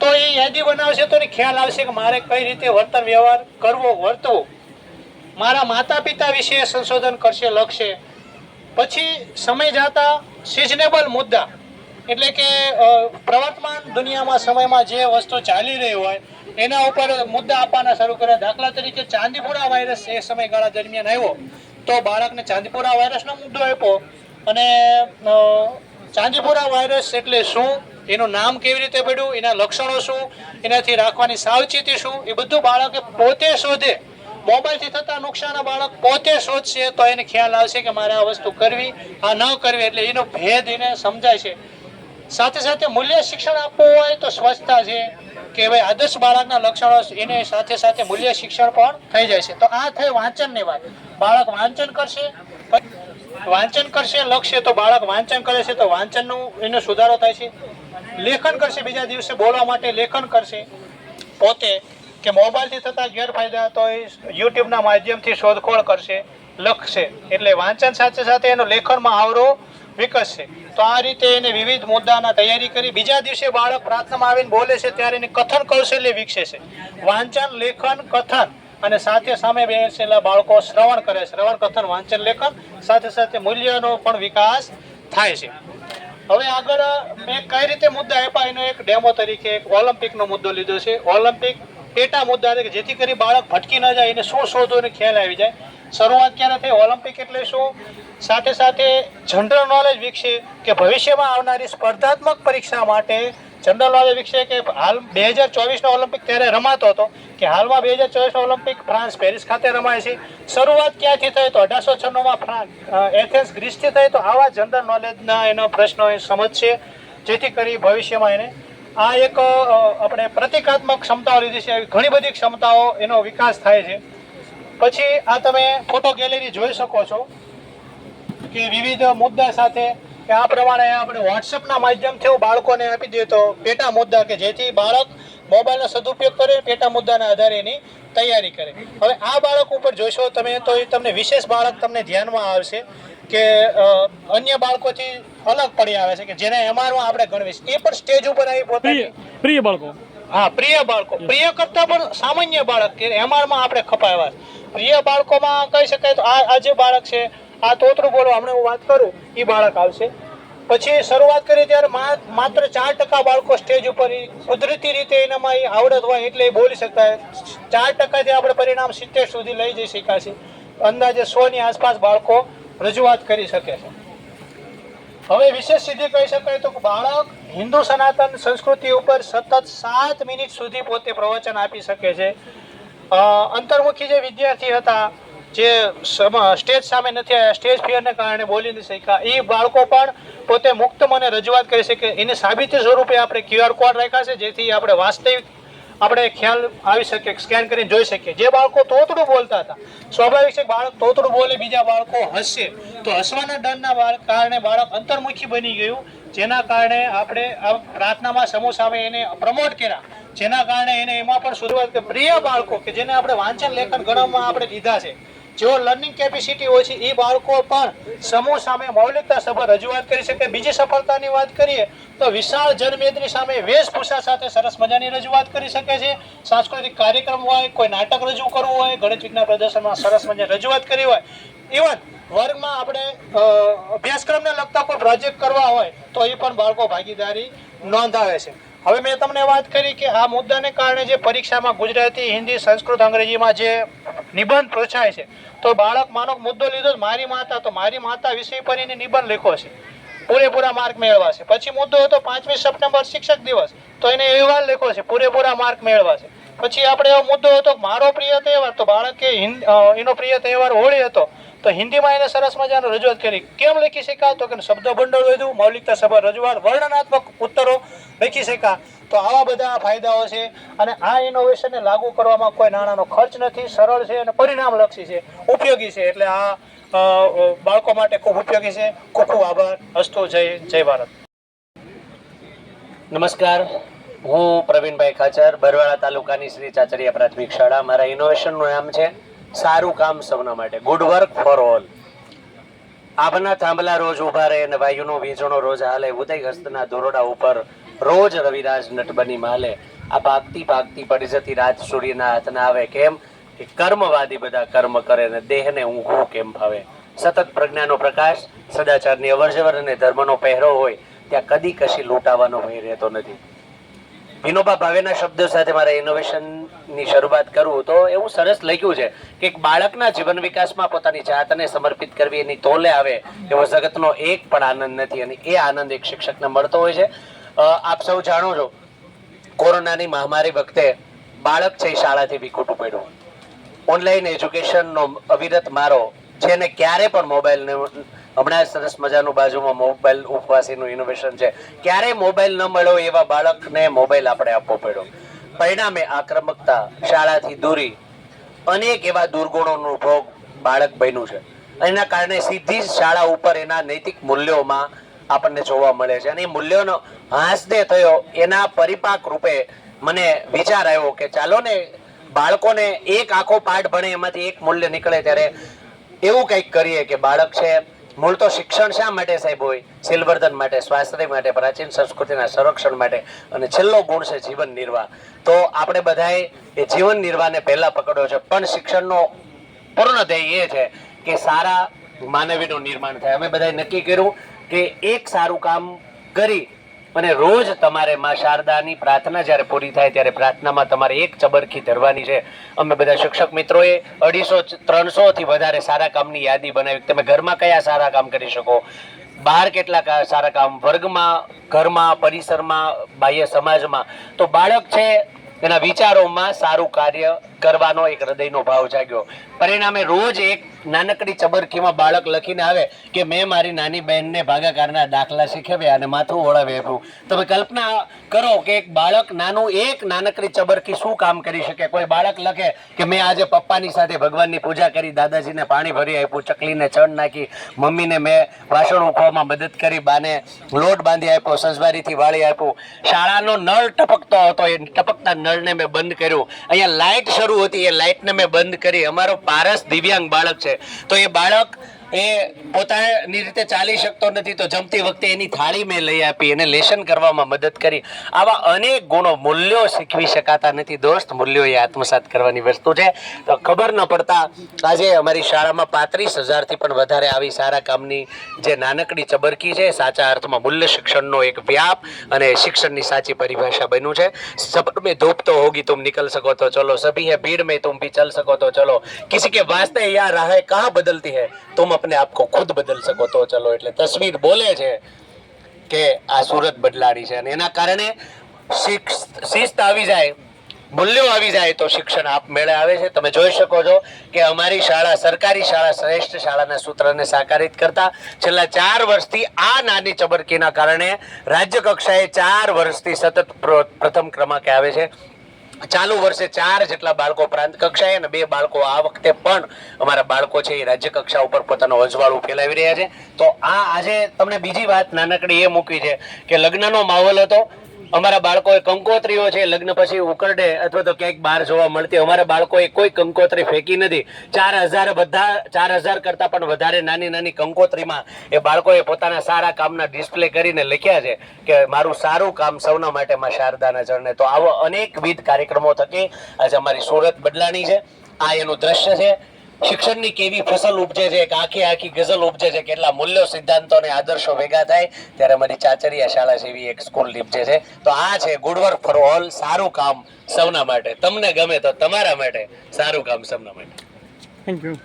તો એ યાદી બનાવશે તો એને ખ્યાલ આવશે કે મારે કઈ રીતે વર્તન વ્યવહાર કરવો, વર્તવું. મારા માતા પિતા વિશે સંશોધન કરશે, લખશે. પછી સમય જતા સિઝનેબલ મુદ્દા એટલે કે પ્રવર્તમાન દુનિયામાં સમયમાં જે વસ્તુ ચાલી રહી હોય એના ઉપર મુદ્દા આપવાના શરૂ કર્યા. દાખલા તરીકે ચાંદીપુરા વાયરસ એ સમયગાળા દરમિયાન આવ્યો તો બાળકને ચાંદીપુરા વાયરસનો મુદ્દો આપ્યો. અને ચાંદીપુરા વાયરસ એટલે શું, એનું નામ કેવી રીતે પડ્યું, એના લક્ષણો શું, એનાથી રાખવાની સાવચેતી શું, એ બધું બાળકે પોતે શોધે. મોબાઈલથી થતા નુકસાન બાળક પોતે શોધશે તો એને ખ્યાલ આવશે કે મારે આ વસ્તુ કરવી, આ ન કરવી. એટલે એનો ભેદ એને સમજાય છે. સાથે સાથે મૂલ્ય શિક્ષણ આપવું હોય તો સ્વચ્છતા છે કે ભાઈ આદર્શ બાળકના લક્ષણો, એને સાથે સાથે મૂલ્ય શિક્ષણ પણ થઈ જાય છે. તો આ થઈ વાંચનની વાત. બાળક વાંચન કરશે લક્ષ્ય તો બાળક વાંચન કરે છે તો વાંચનનું એનો સુધારો થાય છે. લેખન કરશે, બીજા દિવસે બોલવા માટે લેખન કરશે પોતે, કે મોબાઈલથી થતા ગેરફાયદા તો એ યુટ્યુબના માધ્યમથી શોધખોળ કરશે, લખશે. એટલે વાંચન સાથે સાથે એનો લેખનમાં આવરો વિકસશે. તો આ રીતે એને વિવિધ મુદ્દાના તૈયારી કરી બીજા દિવસે બાળક પ્રાર્થનામાં આવીને બોલે છે ત્યારે એને કથન કૌશલ્ય વિકસે છે. વાંચન, લેખન, કથન અને સાથે સામે બેસેલા બાળકો શ્રવણ કરે. શ્રવણ, કથન, વાંચન, લેખન સાથે સાથે મૂલ્યનો પણ વિકાસ થાય છે. હવે આગળ મેં કઈ રીતે મુદ્દા આપ્યા એનો એક ડેમો તરીકે એક ઓલિમ્પિકનો મુદ્દો લીધો છે. ઓલિમ્પિક પેટા મુદ્દા છે કે જેથી કરી બાળક ભટકી ન જાય, એને શું શોધવું એને ખ્યાલ આવી જાય. શરૂઆત ક્યારે થઈ, ઓલિમ્પિક એટલે શું, સાથે સાથે જનરલ નોલેજ વિકસે કે ભવિષ્યમાં આવનારી સ્પર્ધાત્મક પરીક્ષા માટે જનરલ નોલેજ વિકસે કે હાલ 2024નો ઓલિમ્પિક ત્યારે રમાતો હતો કે હાલમાં 2024નો ઓલિમ્પિક ફ્રાન્સ પેરિસ ખાતે રમાય છે. શરૂઆત ક્યાંથી થઈ તો 1896માં એથેન્સ ગ્રીસથી થઈ. તો આવા જનરલ નોલેજના એનો પ્રશ્નો એ સમજશે જેથી કરી ભવિષ્યમાં એને આ એક આપણે પ્રતિકાત્મક ક્ષમતાઓ લીધી છે. એવી ઘણી બધી ક્ષમતાઓ એનો વિકાસ થાય છે. પછી આ તમે ફોટો ગેલેરી જોઈ શકો છો કે વિવિધ મુદ્દા સાથે કે આ પ્રમાણે આપણે વોટ્સએપના માધ્યમથી બાળકોને આપી દઈએ તો પેટા મુદ્દા કે જેથી બાળક મોબાઈલનો સદુપયોગ કરે, પેટા મુદ્દાના આધારે એની તૈયારી કરે. હવે આ બાળક ઉપર જોશો તમે તો એ તમને વિશેષ બાળક તમને ધ્યાનમાં આવશે કે અન્ય બાળકોથી અલગ પડી આવે છે કે જેને એમઆરમાં આપણે ગણવી છે. એ પણ સ્ટેજ ઉપર આવી પોતાની પ્રિય બાળકો, હા પ્રિય બાળકો, પ્રિય કરતા પણ સામાન્ય બાળક કે એમઆરમાં આપણે ખપાવ્યા. પ્રિય બાળકોમાં કહી શકાય તો આ જે બાળક છે આ તોતરું બોલો હમણાં હું વાત કરું એ બાળક આવશે. પછી શરૂઆત કરી ત્યારે માત્ર 4% બાળકો સ્ટેજ ઉપર કુદરતી રીતે એનામાં એ આવડત હોય એટલે એ બોલી શકતા. 4%થી આપણે પરિણામ 70 સુધી લઈ જઈ શકાશે. અંદાજે 100ની આસપાસ બાળકો રજૂઆત કરી શકે છે. હવે વિશેષ સિદ્ધિ કહી શકાય તો બાળક હિન્દુ સનાતન સંસ્કૃતિ ઉપર સતત 7 મિનિટ સુધી પોતે પ્રવચન આપી શકે છે. અંતર્મુખી જે વિદ્યાર્થી હતા જે સ્ટેજ સામે નથી આવ્યા, સ્ટેજ ફિયરને કારણે બોલી નથી શક્યા, એ બાળકો પણ પોતે મુક્ત મને રજૂઆત કરી શકે. એને સાબિતી સ્વરૂપે આપણે QR કોડ રાખ્યા છે જેથી આપણે વાસ્તવિક આપણે ખ્યાલ આવી શકે, સ્કેન કરીને જોઈ શકીએ. જે બાળકો તોતડું બોલતા હતા, સ્વાભાવિક છે બાળક તોતડું બોલે બીજા બાળકો હસશે તો હસવાના ડરના કારણે બાળક અંતર્મુખી બની ગયું, જેના કારણે આપણે આ પ્રાર્થનામાં સમૂહ સામે એને પ્રમોટ કર્યા, જેના કારણે એને એમાં પણ શરૂઆત કરી. પ્રિય બાળકો કે જેને આપણે વાંચન લેખન ગણવામાં આપણે લીધા છે, જેઓ લર્નિંગ કેપેસિટી હોય છે એ બાળકો પણ સમૂહ સામે મૌલિકતા સભર રજૂઆત કરી શકે. બીજી સફળતાની વાત કરીએ તો વિશાળ જનમેદની સામે વેશભૂષા સાથે સરસ મજાની રજૂઆત કરી શકે છે. સાંસ્કૃતિક કાર્યક્રમ હોય, કોઈ નાટક રજૂ કરવું હોય, ગણિત વિજ્ઞાન પ્રદર્શનમાં સરસ મજાની રજૂઆત કરી હોય, ઇવન વર્ગમાં આપણે અભ્યાસક્રમને લગતા કોઈ પ્રોજેક્ટ કરવા હોય તો એ પણ બાળકો ભાગીદારી નોંધાવે છે. હવે મેં તમને વાત કરી કે આ મુદ્દાને કારણે જે પરીક્ષામાં ગુજરાતી, હિન્દી, સંસ્કૃત, અંગ્રેજીમાં જે નિબંધ પૂછાય છે, તો બાળક માનો મુદ્દો લીધો મારી માતા, તો મારી માતા વિષય પર એને નિબંધ લખ્યો છે, પૂરેપૂરા માર્ક મેળવા છે. પછી મુદ્દો હતો 5મી સપ્ટેમ્બર શિક્ષક દિવસ, તો એને અહેવાલ લખ્યો છે, પૂરેપૂરા માર્ક મેળવા છે. પછી આપણે એવો મુદ્દો હતો મારો પ્રિય તહેવાર, તો બાળકે એનો પ્રિય તહેવાર હોળી હતો, તો હિન્દીમાં એને સરસ મજાનો રજૂઆત કરી. કેમ લખી શક્યા? તો કે શબ્દ ભંડોળ વધ્યું, મૌલિકતા સભર રજૂઆત, વર્ણનાત્મક ઉત્તરો લખી શક્યા. તો આવા બધા ફાયદાઓ છે અને આ ઇનોવેશનને લાગુ કરવામાં કોઈ નાણાંનો ખર્ચ નથી, સરળ છે અને પરિણામલક્ષી છે, ઉપયોગી છે. એટલે આ બાળકો માટે ખૂબ ઉપયોગી છે. ખૂબ ખૂબ આભાર. અસ્તુ. જય ભારત. નમસ્કાર, હું પ્રવીણભાઈ ખાચર, બરવાળા તાલુકાની શ્રી ચાચરિયા પ્રાથમિક શાળા. મારા ઇનોવેશનનું નામ છે સારું કામ સૌના માટે, ગુડ વર્ક ફોર ઓલ. આભના થાંભલા રોજ ઊભા રહે અને વાયુનો વીજળો રોજ હાલે, ઉદય હસ્તના દોરડા ઉપર રોજ રવિરાજ નટ બની માલે. આ ભાગતી ભાગતી પડી જતી રાત સૂર્યના હાથના આવે. કેમ કે કર્મવાદી બધા કર્મ કરે ને દેહને ઊંઘવું કેમ ફાવે. સતત પ્રજ્ઞાનો પ્રકાશ, સદાચારની અવરજવર અને ધર્મનો પહેરો હોય ત્યાં કદી કશી લૂંટાવાનો ભય રહેતો નથી. વિનોબા ભાવેના શબ્દો સાથે મારા ઇનોવેશનની શરૂઆત કરું તો એવું સરસ લખ્યું છે કે એક બાળકના જીવન વિકાસમાં પોતાની જાતને સમર્પિત કરવી એની તોલે આવે એવો જગતનો એક પણ આનંદ નથી, અને એ આનંદ એક શિક્ષકને મળતો હોય છે. આપ સૌ જાણો છો, કોરોનાની મહામારી વખતે બાળક છે એ શાળાથી વિખૂટું પડ્યું. ઓનલાઈન એજ્યુકેશનનો અવિરત મારો, જેને ક્યારે પણ મોબાઈલને, હમણાં સરસ મજાનું બાજુમાં મોબાઈલ ઉપવાસીનું ઇનોવેશન છે, ક્યારેય મોબાઈલ ન મળ્યો એવા બાળકને મોબાઈલ આપણે આપવો પડ્યો. પરિણામે આક્રમકતા, શાળાથી દૂરી, અનેક એવા દુર્ગુણોનો ભોગ બાળક બન્યું છે. એના કારણે સીધી જ શાળા ઉપર એના નૈતિક મૂલ્યોમાં આપણને જોવા મળે છે. અને એ મૂલ્યોનો હાંસદે થયો એના પરિપાક રૂપે મને વિચાર આવ્યો કે ચાલો ને બાળકોને એક આખો પાઠ ભણે એમાંથી એક મૂલ્ય નીકળે, ત્યારે એવું કંઈક કરીએ કે બાળક છે, મૂળ તો શિક્ષણ શા માટે સાહેબ હોય? સિલવર્ધન માટે, સ્વાસ્થ્ય માટે, પ્રાચીન સંસ્કૃતિના સંરક્ષણ માટે, અને છેલ્લો ગુણ છે જીવન નિર્વાહ. તો આપણે બધાએ એ જીવન નિર્વાહને પહેલા પકડ્યો છે, પણ શિક્ષણનો પૂર્ણ ધ્યેય એ છે કે સારા માનવીનું નિર્માણ થાય. અમે બધાએ નક્કી કર્યું કે એક સારું કામ કરી અને રોજ તમારે માં શારદાની પ્રાર્થના જ્યારે પૂરી થાય ત્યારે પ્રાર્થનામાં તમારે એક ચબરખી ધરવાની છે. અમે બધા શિક્ષક મિત્રોએ 250-300 થી વધારે સારા કામની યાદી બનાવી. તમે ઘરમાં કયા સારા કામ કરી શકો, બહાર કેટલા સારા કામ, વર્ગમાં, ઘરમાં, પરિસરમાં, બાહ્ય સમાજમાં. તો બાળક છે એના વિચારોમાં સારું કાર્ય કરવાનો એક હૃદયનો ભાવ જાગ્યો. પરિણામે રોજ એક નાનકડી ચબરખીમાં બાળક લખીને આવે કે મેં મારી નાની બહેનને ભાગાકારના દાખલા શીખવ્યા અને માથું ઓળાવી આપ્યું. તમે કલ્પના કરો કે એક બાળક નાનું એક નાનકડી ચબરખી શું કામ કરી શકે. કોઈ બાળક લખે કે મેં આજે પપ્પાની સાથે ભગવાનની પૂજા કરી, દાદાજીને પાણી ભરી આપ્યું, ચકલીને ચણ નાખી, મમ્મીને મેં વાસણ ઉખવામાં મદદ કરી, બાને લોટ બાંધી આપ્યો, સંજવારીથી વાળી આપ્યું, શાળાનો નળ ટપકતો હતો એ ટપકતા નળને મેં બંધ કર્યું, અહીંયા લાઇટ શરૂ હતી એ લાઇટને મેં બંધ કરી. અમારો પારસ દિવ્યાંગ બાળક છે, તો એ બાળક એ પોતાની રીતે ચાલી શકતો નથી, તો જમતી વખતે એની થાળી મેં લઈ આપી, એને લેશન કરવામાં મદદ કરી. આવા અનેક ગુણો, મૂલ્યો શીખવી શકાતા નથી દોસ્ત, મૂલ્યો એ આત્મસાત કરવાની વસ્તુ છે. તો ખબર ન પડતા આજે અમારી શાળામાં 35,000 થી પણ વધારે આવી સારા કામની જે નાનકડી ચબરકી છે, સાચા અર્થમાં મૂલ્ય શિક્ષણનો એક વ્યાપ અને શિક્ષણની સાચી પરિભાષા બન્યું છે. સફર में धूप तो होगी तुम निकल सको तो चलो, सभी है भीड़ में तुम भी चल सको तो चलो, किसी के वास्ते या राहें कहाँ बदलती है तुम अपने आप को खुद बदल सको तो चलो. એટલે તસવીર બોલે છે કે આ સુરત બદલાડી છે, અને એના કારણે શિસ્ત આવી જાય, મૂલ્યો આવી જાય તો શિક્ષણ આપમેળે આવે છે. તમે જોઈ શકો છો કે અમારી શાળા સરકારી શાળા શ્રેષ્ઠ શાળાના સૂત્રને સાકારિત કરતા છેલ્લા 4 વર્ષથી આ નાની ચબરકીના કારણે રાજ્ય કક્ષાએ 4 વર્ષથી સતત પ્રથમ ક્રમાંકે આવે છે. ચાલુ વર્ષે 4 જેટલા બાળકો પ્રાંત કક્ષાએ અને 2 બાળકો આ વખતે પણ અમારા બાળકો છે એ રાજ્ય કક્ષા ઉપર પોતાનો અજવાળું ફેલાવી રહ્યા છે. તો આ આજે તમને બીજી વાત નાનકડી એ મૂકી છે કે લગ્નનો માહોલ હતો. અમારા બાળકોએ કંકોત્રીઓ છે લગ્ન પછી ઉકરડે અથવા તો ક્યાંક બહાર જોવા મળતી, અમારા બાળકોએ કોઈ કંકોત્રી ફેંકી નથી. 4,000 બધા 4,000 કરતાં પણ વધારે નાની નાની કંકોત્રીમાં એ બાળકોએ પોતાના સારા કામના ડિસ્પ્લે કરીને લખ્યા છે કે મારું સારું કામ સૌના માટે માં શારદાના ચરણે. તો આવો અનેકવિધ કાર્યક્રમો થકી આજે અમારી સુરત બદલાણી છે. આ એનું દ્રશ્ય છે. શિક્ષણની કેવી ફસલ ઉપજે છે, એક આખી ગઝલ ઉપજે છે, કેટલા મૂલ્યો સિદ્ધાંતો અને આદર્શો ભેગા થાય ત્યારે અમારી ચાચરિયા શાળા જેવી એક સ્કૂલ નીપજે છે. તો આ છે ગુડ વર્ક ફોર ઓલ, સારું કામ સૌના માટે. તમને ગમે તો તમારા માટે, સારું કામ સૌના માટે. Thank you.